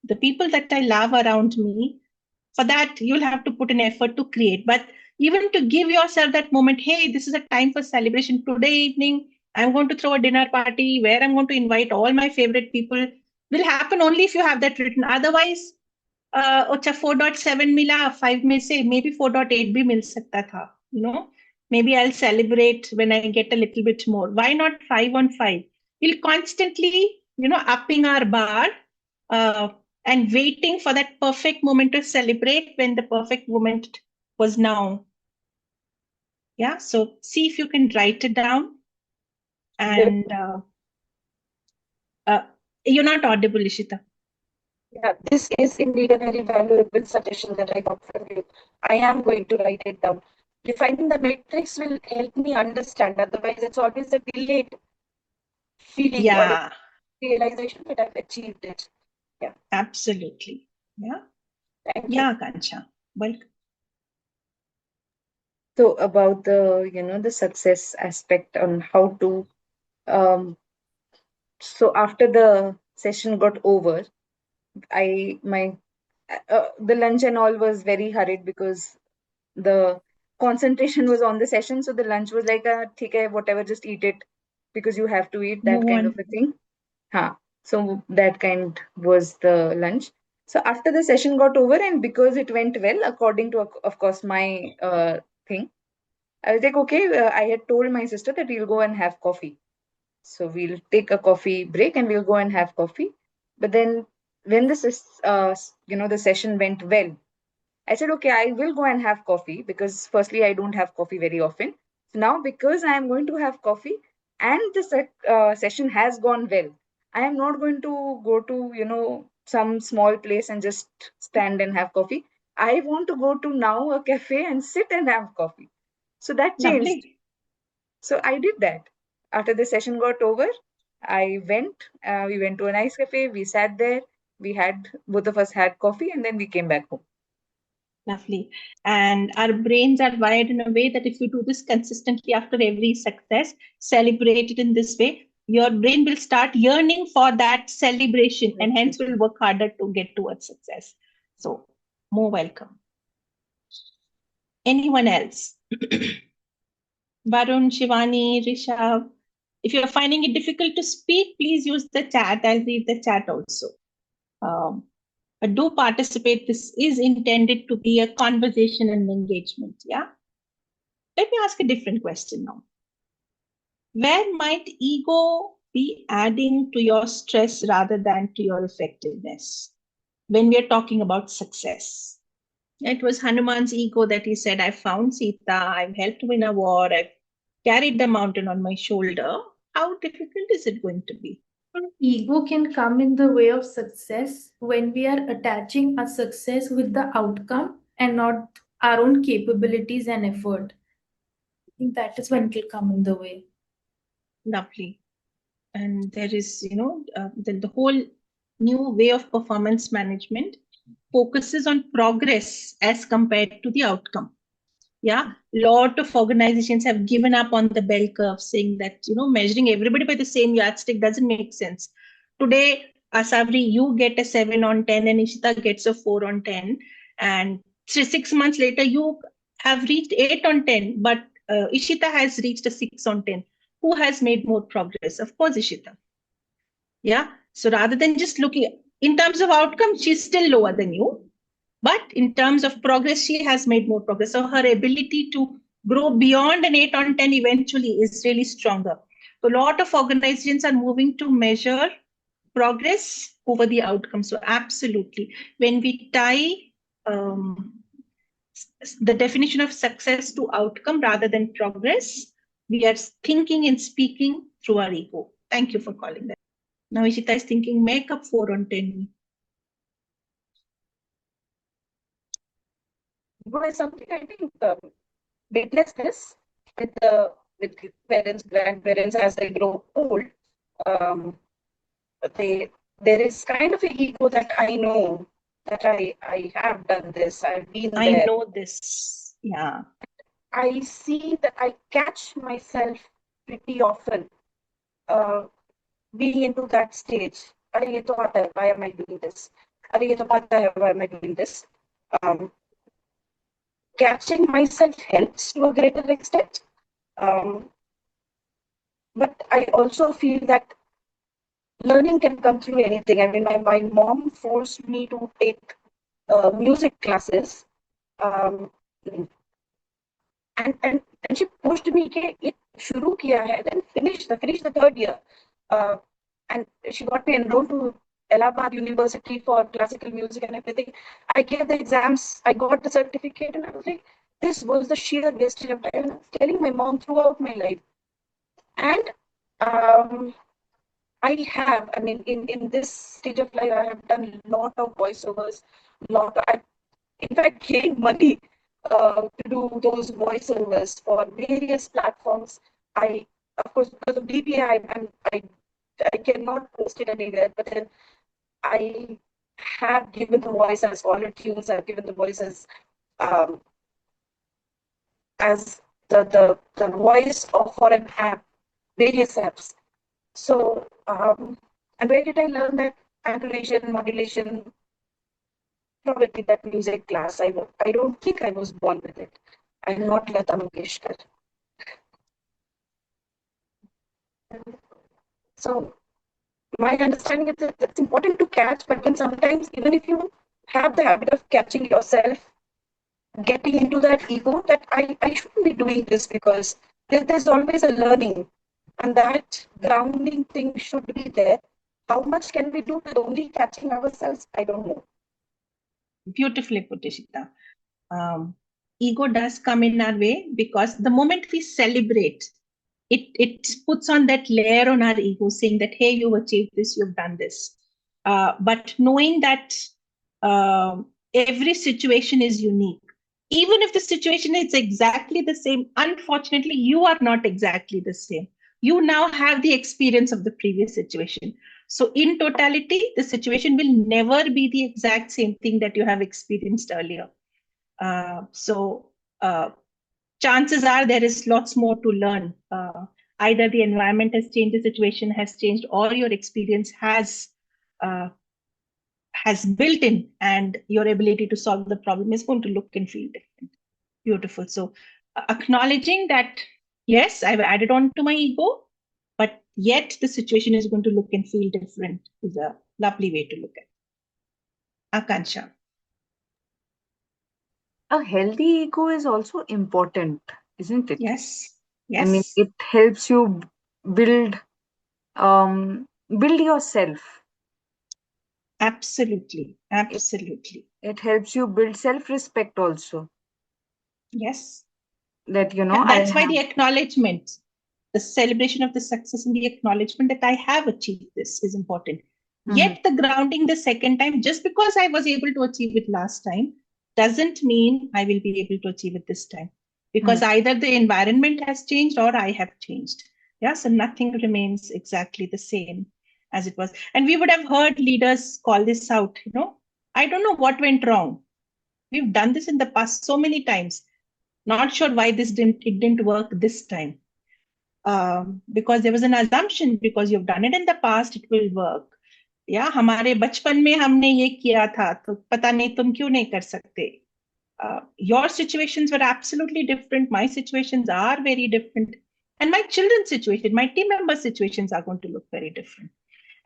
S2: the people that I love around me. For that, you'll have to put an effort to create. But even to give yourself that moment, hey, this is a time for celebration. Today evening, I'm going to throw a dinner party where I'm going to invite all my favorite people, will happen only if you have that written. Otherwise, अच्छा 4.7 मिला 5 में से maybe 4.8 भी मिल सकता था. Maybe I'll celebrate when I get a little bit more. Why not 5 on 5? We'll constantly, upping our bar uh, and waiting for that perfect moment to celebrate when the perfect moment was now. Yeah, so see if you can write it down. And you're not audible, Ishita.
S5: Yeah, this is indeed a very valuable suggestion that I got from you. I am going to write it down. Defining the matrix will help me understand. Otherwise, it's always a delayed feeling
S2: Yeah,
S5: or realization that I've achieved it. Yeah.
S2: absolutely. Yeah.
S5: Thank you.
S2: Yeah, Kancha. Welcome.
S1: So about the success aspect on how to so after the session got over, the lunch and all was very hurried because the concentration was on the session. So the lunch was like ठीक है, whatever, just eat it because you have to eat, that
S2: Move
S1: kind
S2: on.
S1: of a thing. So that kind was the lunch. So after the session got over, and because it went well according to of course my thing, I was like, okay, I had told my sister that we'll go and have coffee. So we'll take a coffee break and we'll go and have coffee. But then when the session went well, I said, okay, I will go and have coffee because firstly, I don't have coffee very often. So now, because I am going to have coffee and the session has gone well, I am not going to go to, some small place and just stand and have coffee. I want to go to now a cafe and sit and have coffee. So that changed.
S2: Lovely.
S1: So I did that. After the session got over, we went to a nice cafe, we sat there, both of us had coffee, and then we came back home.
S2: Lovely. And our brains are wired in a way that if you do this consistently after every success, celebrate it in this way, your brain will start yearning for that celebration and hence will work harder to get towards success. So, more welcome. Anyone else? Varun, Shivani, Rishabh, If you're finding it difficult to speak, please use the chat. I'll read the chat also. But do participate. This is intended to be a conversation and engagement. Yeah. Let me ask a different question now. Where might ego be adding to your stress rather than to your effectiveness when we are talking about success? It was Hanuman's ego that he said, I found Sita, I've helped win a war, I've carried the mountain on my shoulder. How difficult is it going to be?
S4: Ego can come in the way of success when we are attaching our success with the outcome and not our own capabilities and effort. I think that is when it will come in the way.
S2: Lovely. And there is, the whole new way of performance management focuses on progress as compared to the outcome. Yeah, lot of organizations have given up on the bell curve, saying that measuring everybody by the same yardstick doesn't make sense. Today, Asavri, you get a 7 on 10 and Ishita gets a 4 on 10, and 6 months later you have reached 8 on 10, but Ishita has reached a 6 on 10. Who has made more progress? Of course, Ishita. Yeah, so rather than just looking in terms of outcome, she's still lower than you. But in terms of progress, she has made more progress. So her ability to grow beyond an 8 on 10 eventually is really stronger. So a lot of organizations are moving to measure progress over the outcome. So absolutely, when we tie the definition of success to outcome rather than progress, we are thinking and speaking through our ego. Thank you for calling that. Now Ishita is thinking, make up 4 on 10.
S5: Well, something I think witness this with parents, grandparents as they grow old. There is kind of an ego that I know that I have done this. I've been there.
S2: I know this. Yeah.
S5: I see that I catch myself pretty often being into that stage. Why am I doing this? Why am I doing this? Catching myself helps to a greater extent. But I also feel that learning can come through anything. I mean, my mom forced me to take music classes. And she pushed me कि ये शुरू किया है, then finish the third year. And she got me enrolled to Allahabad University for classical music and everything. I gave the exams, I got the certificate, and I was like, this was the sheer wastage of time. And I was telling my mom throughout my life. And in this stage of life, I have done a lot of voiceovers, in fact, gained money to do those voiceovers for various platforms. Of course, because of DPI, I cannot post it anywhere, but then I have given the voice as caller tunes. I've given the voice as the voice for an app, various apps. So, and where did I learn that annotation, modulation? Probably that music class. I don't think I was born with it. I'm not Lata Mangeshkar. So my understanding is that it's important to catch, but then sometimes even if you have the habit of catching yourself, getting into that ego that I shouldn't be doing this because there's always a learning, and that grounding thing should be there. How much can we do with only catching ourselves? I don't know.
S2: Beautifully put, Ishita. Ego does come in our way because the moment we celebrate, it puts on that layer on our ego saying that, hey, you've achieved this, you've done this. But knowing that every situation is unique, even if the situation is exactly the same, unfortunately, you are not exactly the same. You now have the experience of the previous situation. So in totality, the situation will never be the exact same thing that you have experienced earlier. Chances are there is lots more to learn. Either the environment has changed, the situation has changed, or your experience has built in, and your ability to solve the problem is going to look and feel different. Beautiful. So acknowledging that, yes, I've added on to my ego, but yet the situation is going to look and feel different is a lovely way to look at it. Akansha.
S1: A healthy ego is also important, isn't it?
S2: Yes.
S1: I mean,
S2: Yes.
S1: it helps you build build yourself.
S2: Absolutely.
S1: It,
S2: Absolutely.
S1: it helps you build self-respect also.
S2: Yes.
S1: That,
S2: Yeah,
S1: I
S2: that's why
S1: have.
S2: the acknowledgement, the celebration of the success and the acknowledgement that I have achieved this is important.
S1: Mhm.
S2: Yet the grounding the second time, just because I was able to achieve it last time, doesn't mean I will be able to achieve it this time. Because either the environment has changed or I have changed. Yeah, so nothing remains exactly the same as it was. And we would have heard leaders call this out, I don't know what went wrong. We've done this in the past so many times. Not sure why it didn't work this time. Because there was an assumption because you've done it in the past, it will work. या हमारे बचपन में हमने ये किया था तो पता नहीं तुम क्यों नहीं कर सकते. Your situations were absolutely different. My situations are very different. And my children's situation, my team members' situations are going to look very different.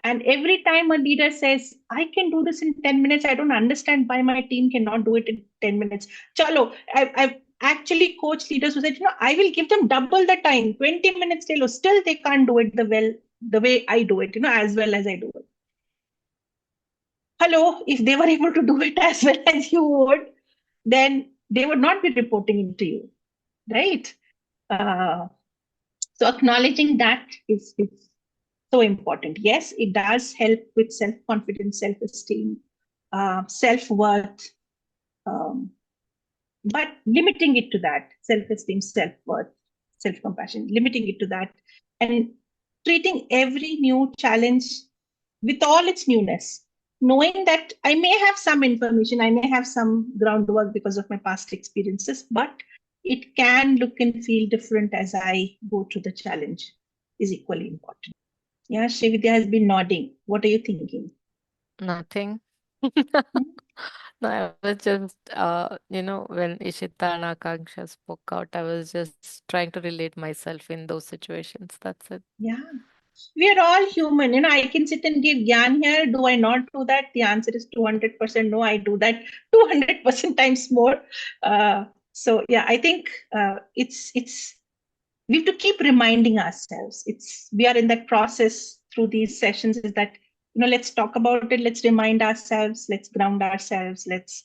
S2: And every time a leader says, I can do this in 10 minutes, I don't understand why my team cannot do it in 10 minutes. Chalo, I've actually coached leaders who said, I will give them double the time, 20 minutes, still they can't do it the way I do it, as well as I do it. Hello, if they were able to do it as well as you would, then they would not be reporting it to you, right? So acknowledging that is so important. Yes, it does help with self-confidence, self-esteem, self-worth, but limiting it to that, self-esteem, self-worth, self-compassion, limiting it to that, and treating every new challenge with all its newness, knowing that I may have some information, I may have some groundwork because of my past experiences, but it can look and feel different as I go through the challenge is equally important. Yeah, Srividya has been nodding. What are you thinking?
S3: Nothing. No, I was just, when Ishita and Akanksha spoke out, I was just trying to relate myself in those situations. That's it.
S2: Yeah, we are all human. I can sit and give gyan here. Do I not do that? The answer is 200% no. I do that 200% times more. So yeah, I think it's we have to keep reminding ourselves. We are in that process through these sessions. Is that let's talk about it. Let's remind ourselves. Let's ground ourselves. Let's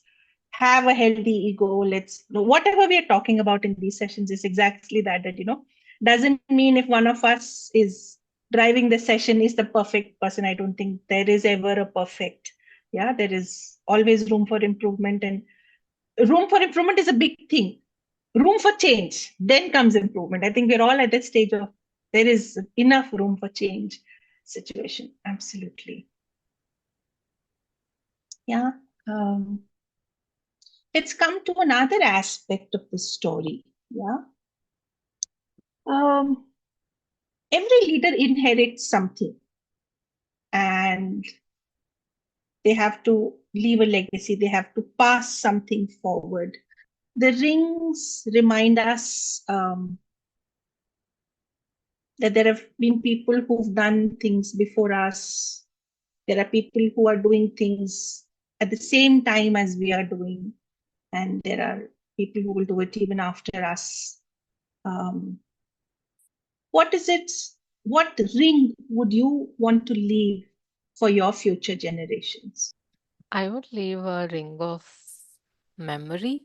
S2: have a healthy ego. Let's whatever we are talking about in these sessions is exactly that. That doesn't mean if one of us is driving the session is the perfect person. I don't think there is ever a perfect. Yeah, there is always room for improvement, and room for improvement is a big thing. Room for change, then comes improvement. I think we're all at that stage of there is enough room for change situation. Absolutely. Yeah. Let's come to another aspect of the story. Yeah. Every leader inherits something, and they have to leave a legacy. They have to pass something forward. The rings remind us that there have been people who've done things before us. There are people who are doing things at the same time as we are doing, and there are people who will do it even after us. What is it? What ring would you want to leave for your future generations?
S3: I would leave a ring of memory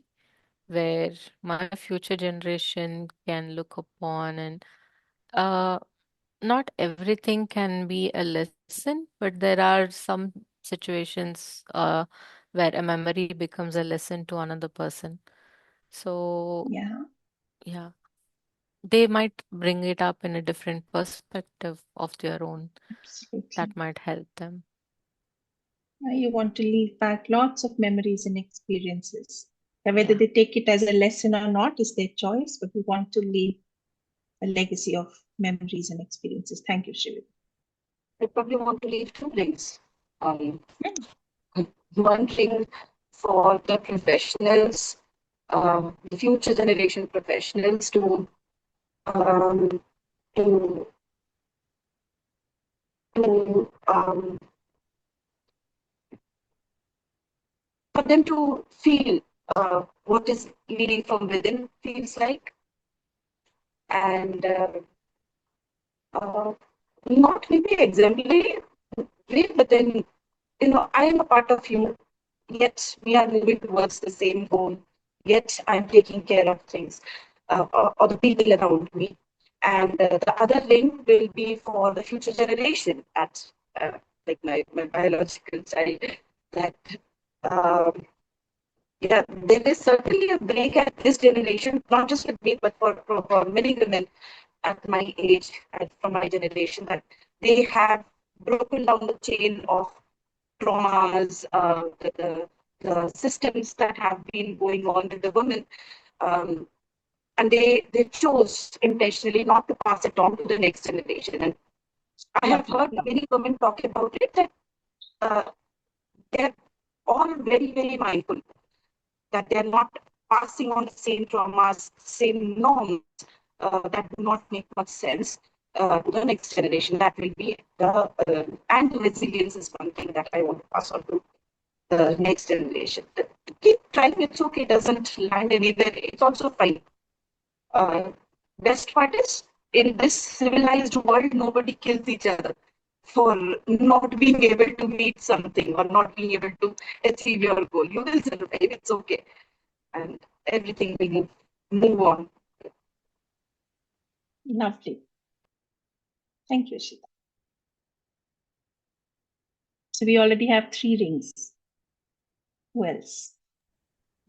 S3: where my future generation can look upon, and uh, not everything can be a lesson, but there are some situations where a memory becomes a lesson to another person. So,
S2: Yeah,
S3: yeah, they might bring it up in a different perspective of their own
S2: absolutely.
S3: that might help them.
S2: You want to leave back lots of memories and experiences. And whether
S3: Yeah.
S2: they take it as a lesson or not is their choice, but we want to leave a legacy of memories and experiences. Thank you, Shiv.
S5: I probably want to leave two rings.
S2: Hmm.
S5: One ring for the professionals, the future generation professionals um, to to for them to feel what is leading from within feels like, and uh, not maybe exemplary, but then I am a part of you. Yet we are moving towards the same goal. Yet I'm taking care of things or the people around me, and the other ring will be for the future generation. At like my biological child, that. Um, yeah, there is certainly a break at this generation, not just with me, but for many women at my age and from my generation, that they have broken down the chain of traumas, the systems that have been going on with the women. Um, and they chose intentionally not to pass it on to the next generation. And I have heard many women talk about it, that uh, they're all very, very mindful that they're not passing on the same traumas, same norms that do not make much sense to the next generation. That will be and the resilience is one thing that I want to pass on to the next generation. To keep trying, it's okay, doesn't land anywhere, it's also fine. Uh, Best part is, in this civilized world, nobody kills each other for not being able to meet something or not being able to achieve your goal. You will survive, it's okay, and everything will move on.
S2: Lovely. Thank you, Shita. So we already have 3 rings. Who else?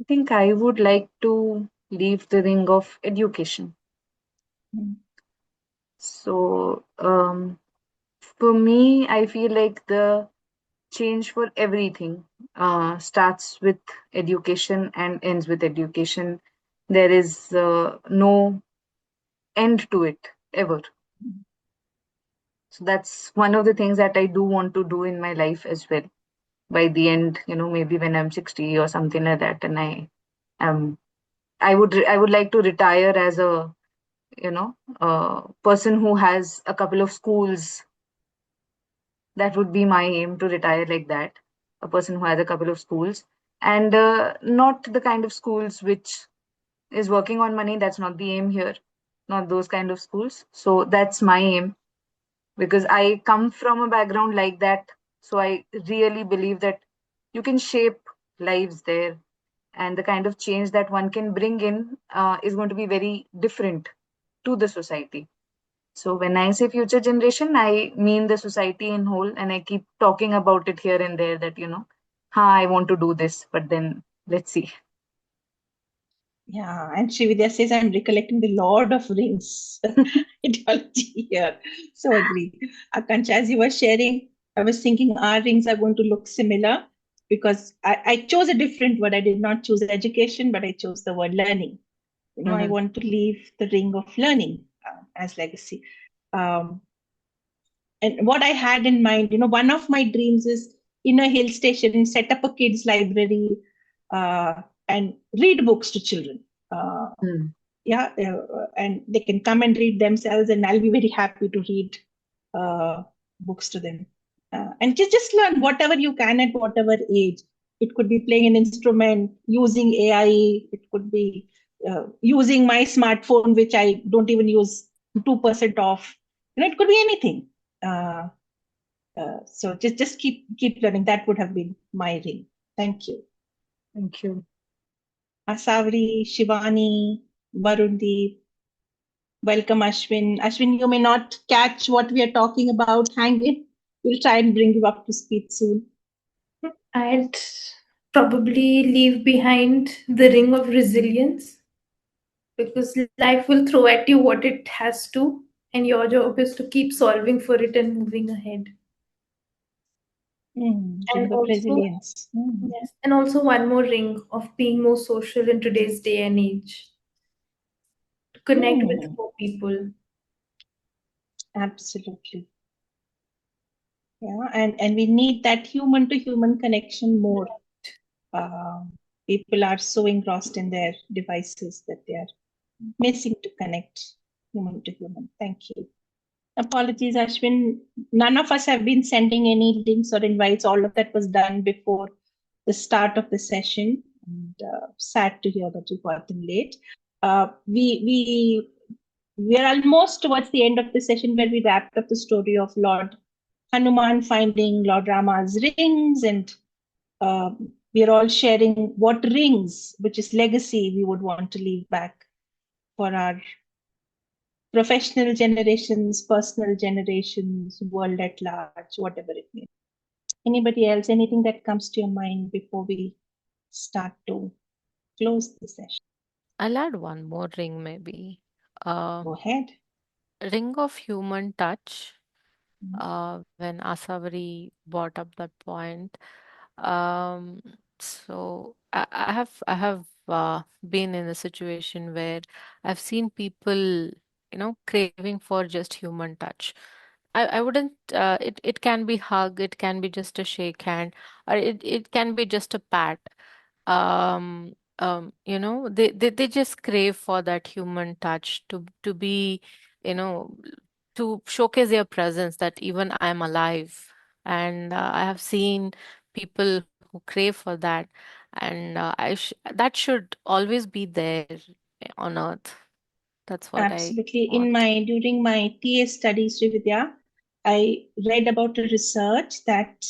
S1: I think I would like to leave the ring of education. So, for me, I feel like the change for everything starts with education and ends with education. There is no end to it ever. So that's one of the things that I do want to do in my life as well. By the end, maybe when I'm 60 or something like that, and um, I would like to retire as a person who has a couple of schools. That would be my aim, to retire like that, a person who has a couple of schools, and not the kind of schools which is working on money. That's not the aim here, not those kind of schools. So that's my aim, because I come from a background like that. So I really believe that you can shape lives there, and the kind of change that one can bring in is going to be very different to the society. So when I say future generation, I mean the society in whole, and I keep talking about it here and there that, I want to do this, but then let's see.
S2: Yeah, and Srividya says I'm recollecting the Lord of Rings ideology here. So agree. Akanksha, as you were sharing, I was thinking our rings are going to look similar, because I chose a different word. I did not choose education, but I chose the word learning. I want to leave the ring of learning as legacy. And what I had in mind, one of my dreams is, in a hill station, set up a kids library and read books to children. And they can come and read themselves, and I'll be very happy to read books to them. And just learn whatever you can at whatever age. It could be playing an instrument, using AI. It could be using my smartphone, which I don't even use 2% off. It could be anything. So just keep learning. That would have been my ring. Thank you.
S1: Thank you.
S2: Asavri, Shivani, Varundeep. Welcome, Ashwin. Ashwin, you may not catch what we are talking about. Hang in. We'll try and bring you up to speed soon.
S4: I'd probably leave behind the ring of resilience, because life will throw at you what it has to, and your job is to keep solving for it and moving ahead.
S2: Ring
S4: And
S2: of
S4: also,
S2: resilience.
S4: yes, and also one more ring of being more social in today's day and age, to connect with more people.
S2: Absolutely. Yeah, and we need that human to human connection more. People are so engrossed in their devices that they are missing to connect human to human. Thank you. Apologies, Ashwin. None of us have been sending any links or invites. All of that was done before the start of the session. And sad to hear that you got them late. We are almost towards the end of the session where we wrapped up the story of Lord Hanuman finding Lord Rama's rings, and we are all sharing what rings, which is legacy, we would want to leave back for our professional generations, personal generations, world at large, whatever it may be. Anybody else, anything that comes to your mind before we start to close the session?
S3: I'll add one more ring, maybe.
S2: Go ahead.
S3: Ring of human touch.
S2: Mhm.
S3: When Asavari brought up that point. Um, so I have been in a situation where I've seen people, craving for just human touch. I wouldn't it can be hug, it can be just a shake hand, or it can be just a pat. They just crave for that human touch to be, you know, to showcase their presence that even I'm alive. And I have seen people who crave for that, and that should always be there on earth. That's what I
S2: Absolutely.
S3: want.
S2: During my TA studies, Srividya, I read about a research that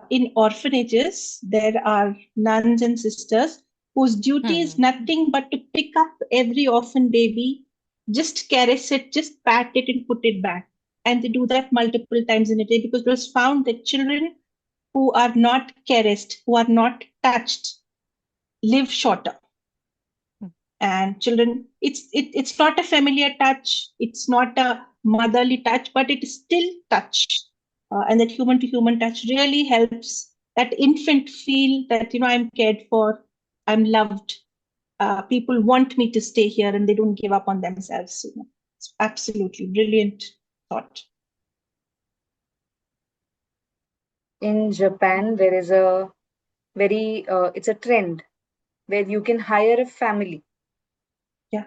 S2: in orphanages there are nuns and sisters whose duty is
S3: Hmm.
S2: nothing but to pick up every orphan baby, just caress it, just pat it, and put it back. And they do that multiple times in a day because it was found that children who are not caressed, who are not touched, live shorter. And children, it's not a familiar touch, it's not a motherly touch, but it is still touch. And that human to human touch really helps that infant feel that, I'm cared for, I'm loved. People want me to stay here and they don't give up on themselves. It's absolutely brilliant thought.
S1: In Japan, there is a it's a trend where you can hire a family.
S2: Yeah.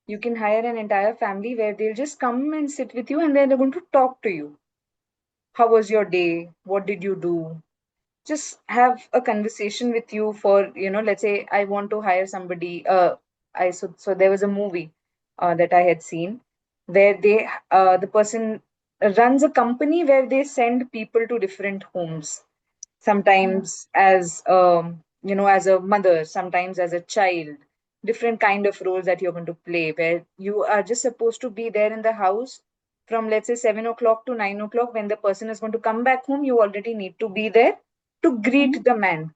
S1: You can hire an entire family where they'll just come and sit with you and then they're going to talk to you. How was your day? What did you do? Just have a conversation with you for, let's say I want to hire somebody. So there was a movie that I had seen where the person runs a company where they send people to different homes, sometimes as as a mother, sometimes as a child, different kind of roles that you're going to play, where you are just supposed to be there in the house from, let's say, 7 o'clock to 9 o'clock. When the person is going to come back home, you already need to be there to greet
S2: Mhm.
S1: the man.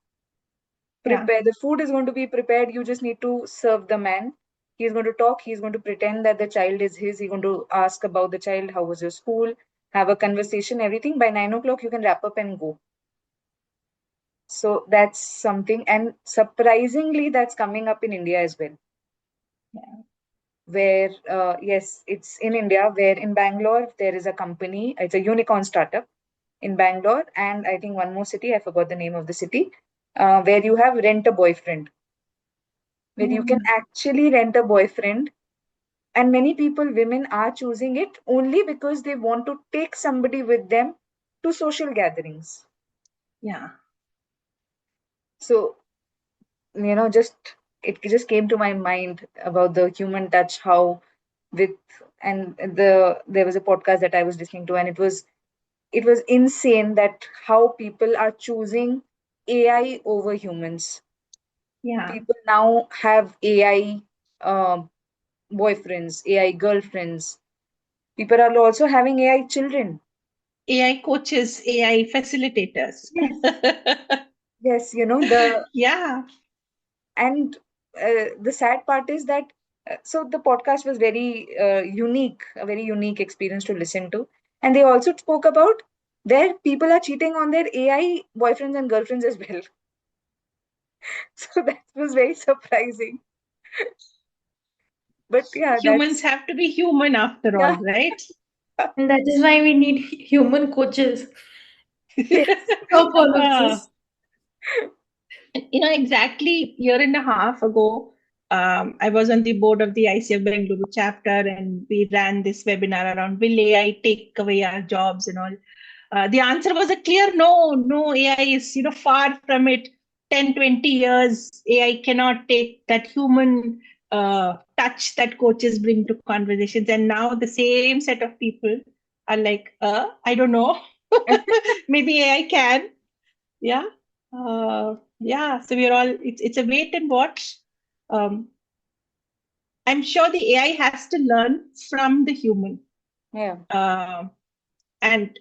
S2: Yeah.
S1: Prepare, the food is going to be prepared, you just need to serve the man. He's going to talk, he's going to pretend that the child is his, he's going to ask about the child, how was your school, have a conversation, everything. By 9 o'clock you can wrap up and go. So that's something, and surprisingly, that's coming up in India as well.
S2: Yeah.
S1: Where, yes, it's in India, where in Bangalore, there is a company, it's a unicorn startup in Bangalore, and I think one more city, I forgot the name of the city, where you have rent a boyfriend, where you can
S2: Mhm.
S1: actually rent a boyfriend. And many people, women, are choosing it only because they want to take somebody with them to social gatherings.
S2: Yeah.
S1: So, just it just came to my mind about the human touch, how with and there was a podcast that I was listening to, and it was insane that how people are choosing AI over humans.
S2: Yeah.
S1: People now have AI boyfriends, AI girlfriends. People are also having AI children.
S2: AI coaches, AI facilitators.
S1: Yes, yes, the
S2: Yeah.
S1: and the sad part is that so the podcast was very unique, a very unique experience to listen to. And they also spoke about their people are cheating on their AI boyfriends and girlfriends as well. So that was very surprising. But yeah,
S2: Humans
S1: that's
S2: have to be human after all,
S1: yeah.
S2: right?
S4: And that is why we need human coaches. They stop all of
S2: Uh,
S4: this.
S2: exactly a year and a half ago, I was on the board of the ICF Bengaluru chapter, and we ran this webinar around will AI take away our jobs and all. The answer was a clear no. No, AI is far from it. 10, 20 years, AI cannot take that human touch that coaches bring to conversations. And now the same set of people are like, I don't know, maybe AI can. Yeah. Yeah. So we're all, it's a wait and watch. I'm sure the AI has to learn from the human.
S1: Yeah.
S2: And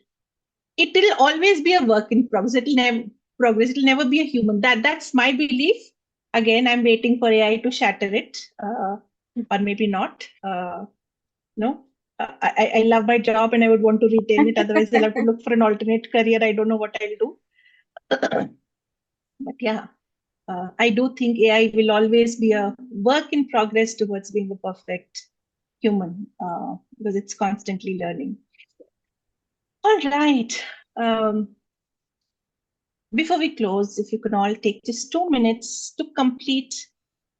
S2: it will always be a work in progress. It'll never be a human. That's my belief. Again, I'm waiting for AI to shatter it, or maybe not. No, I love my job and I would want to retain it. Otherwise, I'll have to look for an alternate career. I don't know what I'll do. But yeah, I do think AI will always be a work in progress towards being a perfect human, because it's constantly learning. All right. Before we close, if you can all take just 2 minutes to complete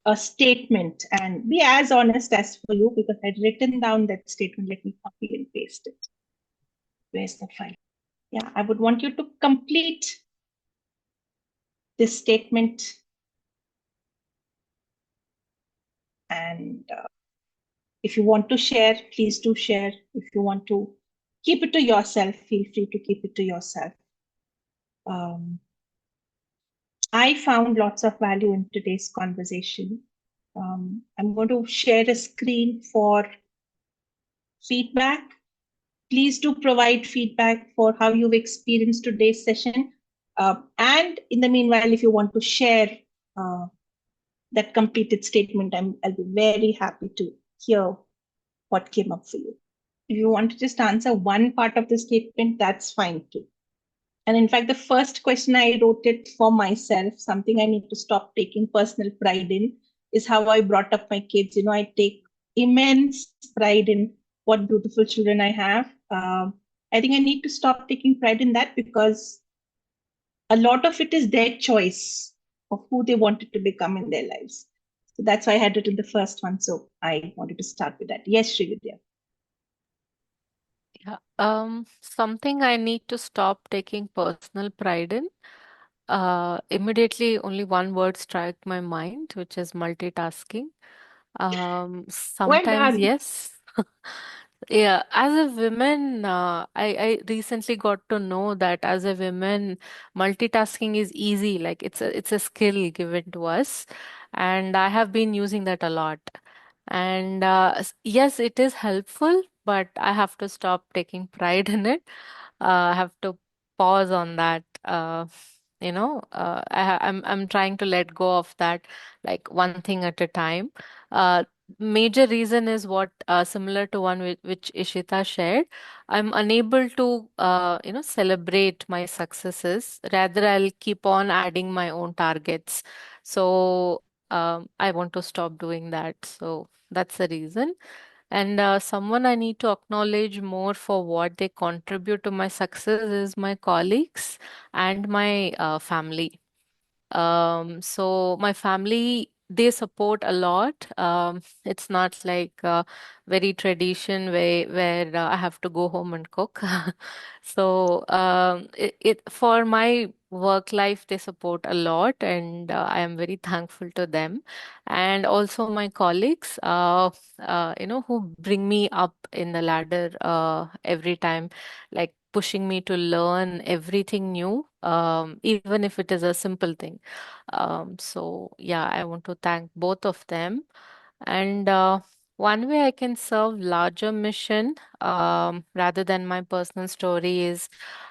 S2: a statement and be as honest as for you, because I'd written down that statement. Let me copy and paste it. Where's the file? Yeah, I would want you to complete this statement. And if you want to share, please do share. If you want to keep it to yourself, feel free to keep it to yourself. I found lots of value in today's conversation. I'm going to share a screen for feedback. Please do provide feedback for how you've experienced today's session. And in the meanwhile, if you want to share that completed statement, I'll be very happy to hear what came up for you. If you want to just answer one part of the statement, that's fine too. And in fact, the first question I wrote it for myself, something I need to stop taking personal pride in, is how I brought up my kids. I take immense pride in what beautiful children I have. I think I need to stop taking pride in that, because a lot of it is their choice of who they wanted to become in their lives. So that's why I had it in the first one. So I wanted to start with that. Yes, Srividya.
S3: Yeah. Something I need to stop taking personal pride in. Immediately, only one word struck my mind, which is multitasking.
S2: Well
S3: Sometimes,
S2: done.
S3: yes. Yeah, as a woman, I recently got to know that as a woman, multitasking is easy. Like it's a skill given to us, and I have been using that a lot. And yes, it is helpful, but I have to stop taking pride in it. I have to pause on that. I'm trying to let go of that, like one thing at a time. Uh, Major reason is what similar to one which Ishita shared. I'm unable to celebrate my successes. Rather, I'll keep on adding my own targets. So I want to stop doing that. So that's the reason. And someone I need to acknowledge more for what they contribute to my success is my colleagues and my family. So my family, they support a lot. It's not like very tradition where I have to go home and cook. So it for my work life, they support a lot, and I am very thankful to them. And also my colleagues, who bring me up in the ladder every time, like pushing me to learn everything new, even if it is a simple thing. So yeah, I want to thank both of them. And one way I can serve larger mission, rather than my personal story is,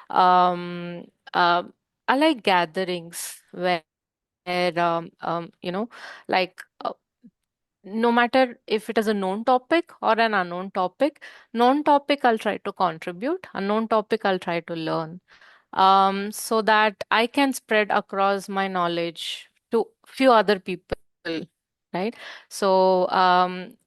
S3: um, uh, I like gatherings where, like no matter if it is a known topic or an unknown topic, known topic I'll try to contribute, unknown topic I'll try to learn, so that I can spread across my knowledge to few other people right? So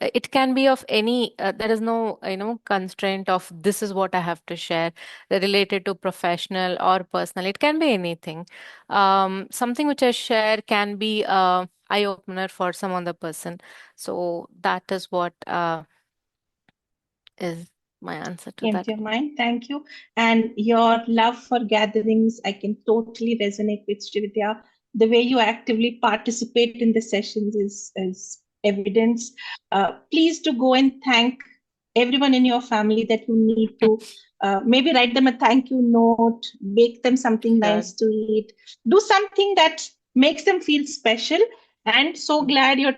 S3: it can be of any, there is no, constraint of this is what I have to share related to professional or personal. It can be anything. Something which I share can be a eye opener for some other person. So that is what is my answer to
S2: Came
S3: that.
S2: to your mind. Thank you. And your love for gatherings, I can totally resonate with Srividya. The way you actively participate in the sessions is evidence. Please do go and thank everyone in your family that you need to. Maybe write them a thank you note, bake them something
S3: Sure.
S2: nice to eat, do something that makes them feel special. And so glad you're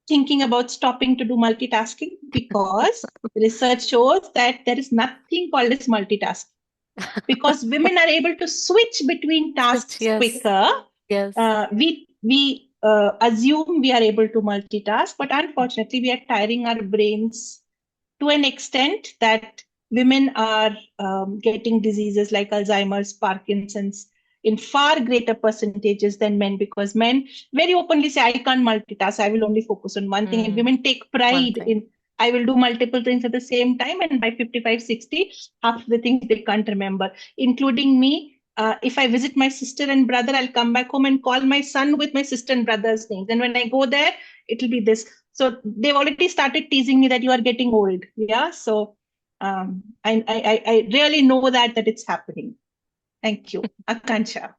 S2: thinking about stopping to do multitasking, because research shows that there is nothing called as multitasking, because women are able to switch between tasks
S3: Yes.
S2: quicker.
S3: Yes.
S2: We assume we are able to multitask, but unfortunately we are tiring our brains to an extent that women are getting diseases like Alzheimer's, Parkinson's in far greater percentages than men, because men very openly say, I can't multitask, I will only focus on one thing. And women take
S3: One
S2: pride
S3: thing.
S2: in, I will do multiple things at the same time. And by 55, 60, half the things they can't remember, including me. If I visit my sister and brother, I'll come back home and call my son with my sister and brother's names. And when I go there, it'll be this. So they've already started teasing me that you are getting old. Yeah. So I really know that it's happening. Thank you. Akansha.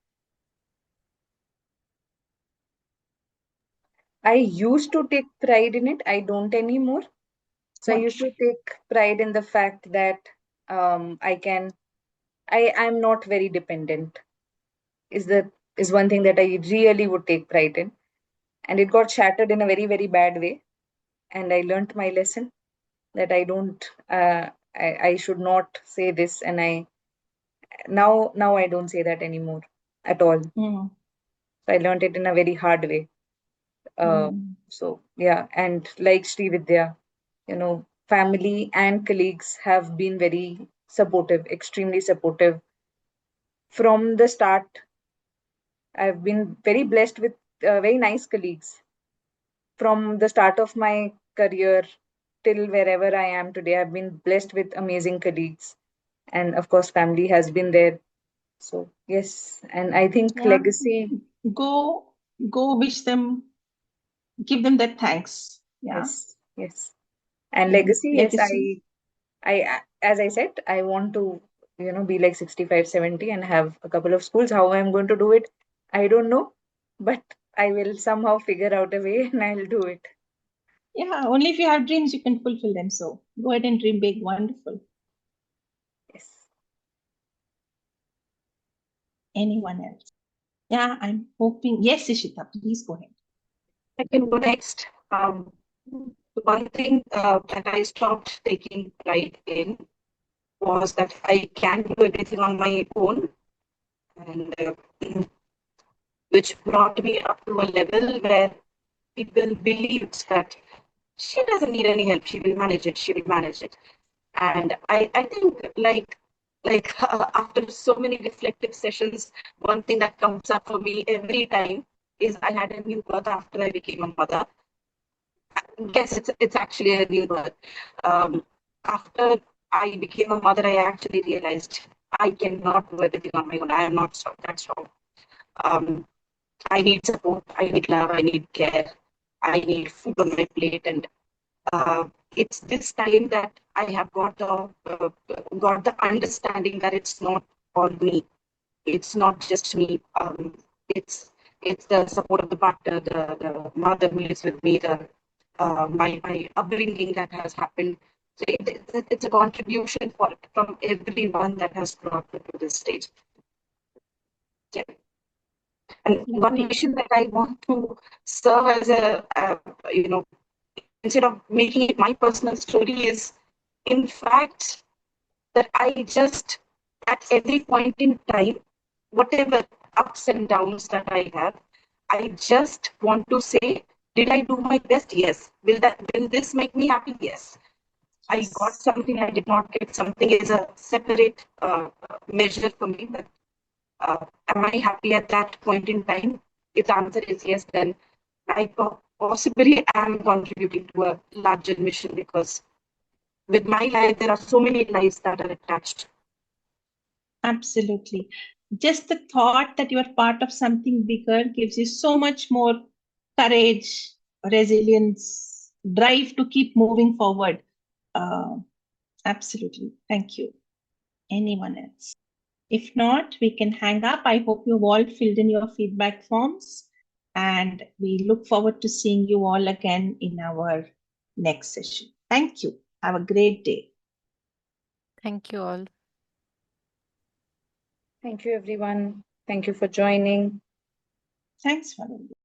S1: I used to take pride in it. I don't anymore. So I
S2: What?
S1: used to take pride in the fact that I'm not very dependent. Is the is one thing that I really would take pride in. And it got shattered in a very, very bad way. And I learnt my lesson that I don't I should not say this, and now I don't say that anymore at all.
S2: Mm.
S1: So I learnt it in a very hard way. So yeah, and like Sri Vidya, family and colleagues have been very supportive, extremely supportive from the start. I've been very blessed with very nice colleagues from the start of my career till wherever I am today. I've been blessed with amazing colleagues, and of course, family has been there. So yes, and I think
S2: Yeah.
S1: legacy.
S2: Go wish them, give them that thanks. Yeah.
S1: Yes, and
S2: And
S1: legacy. Yes,
S2: legacy.
S1: as I said, I want to, be like 65, 70 and have a couple of schools. How I'm going to do it, I don't know, but I will somehow figure out a way and I'll do it.
S2: Yeah. Only if you have dreams, you can fulfill them. So go ahead and dream big. Wonderful.
S1: Yes.
S2: Anyone else? Yeah. I'm hoping. Yes, Ishita, please go ahead.
S5: I can go next. One thing that I stopped taking pride in was that I can do everything on my own, and which brought me up to a level where people believed that she doesn't need any help. She will manage it. She will manage it. And I think after so many reflective sessions, one thing that comes up for me every time is I had a new birth after I became a mother. Yes, it's actually a new birth. After I became a mother, I actually realized I cannot do everything on my own. I am not that strong. Um, I need support. I need love. I need care. I need food on my plate, and it's this time that I have got the understanding that it's not all me. It's not just me. It's the support of the partner, the mother who lives with me, the my upbringing that has happened. So it's a contribution from everyone that has brought me to this stage. Yeah. And one issue that I want to serve as instead of making it my personal story, is in fact that I just, at every point in time, whatever ups and downs that I have, I just want to say, did I do my best? Yes. Will this make me happy? Yes. I got something, I did not get something, is a separate measure for me. But am I happy at that point in time? If the answer is yes, then I possibly am contributing to a larger mission, because with my life, there are so many lives that are attached.
S2: Absolutely. Just the thought that you are part of something bigger gives you so much more courage, resilience, drive to keep moving forward. Absolutely. Thank you. Anyone else? If not, we can hang up. I hope you've all filled in your feedback forms, and we look forward to seeing you all again in our next session. Thank you. Have a great day.
S3: Thank you all.
S1: Thank you, everyone. Thank you for joining.
S2: Thanks, Vanessa.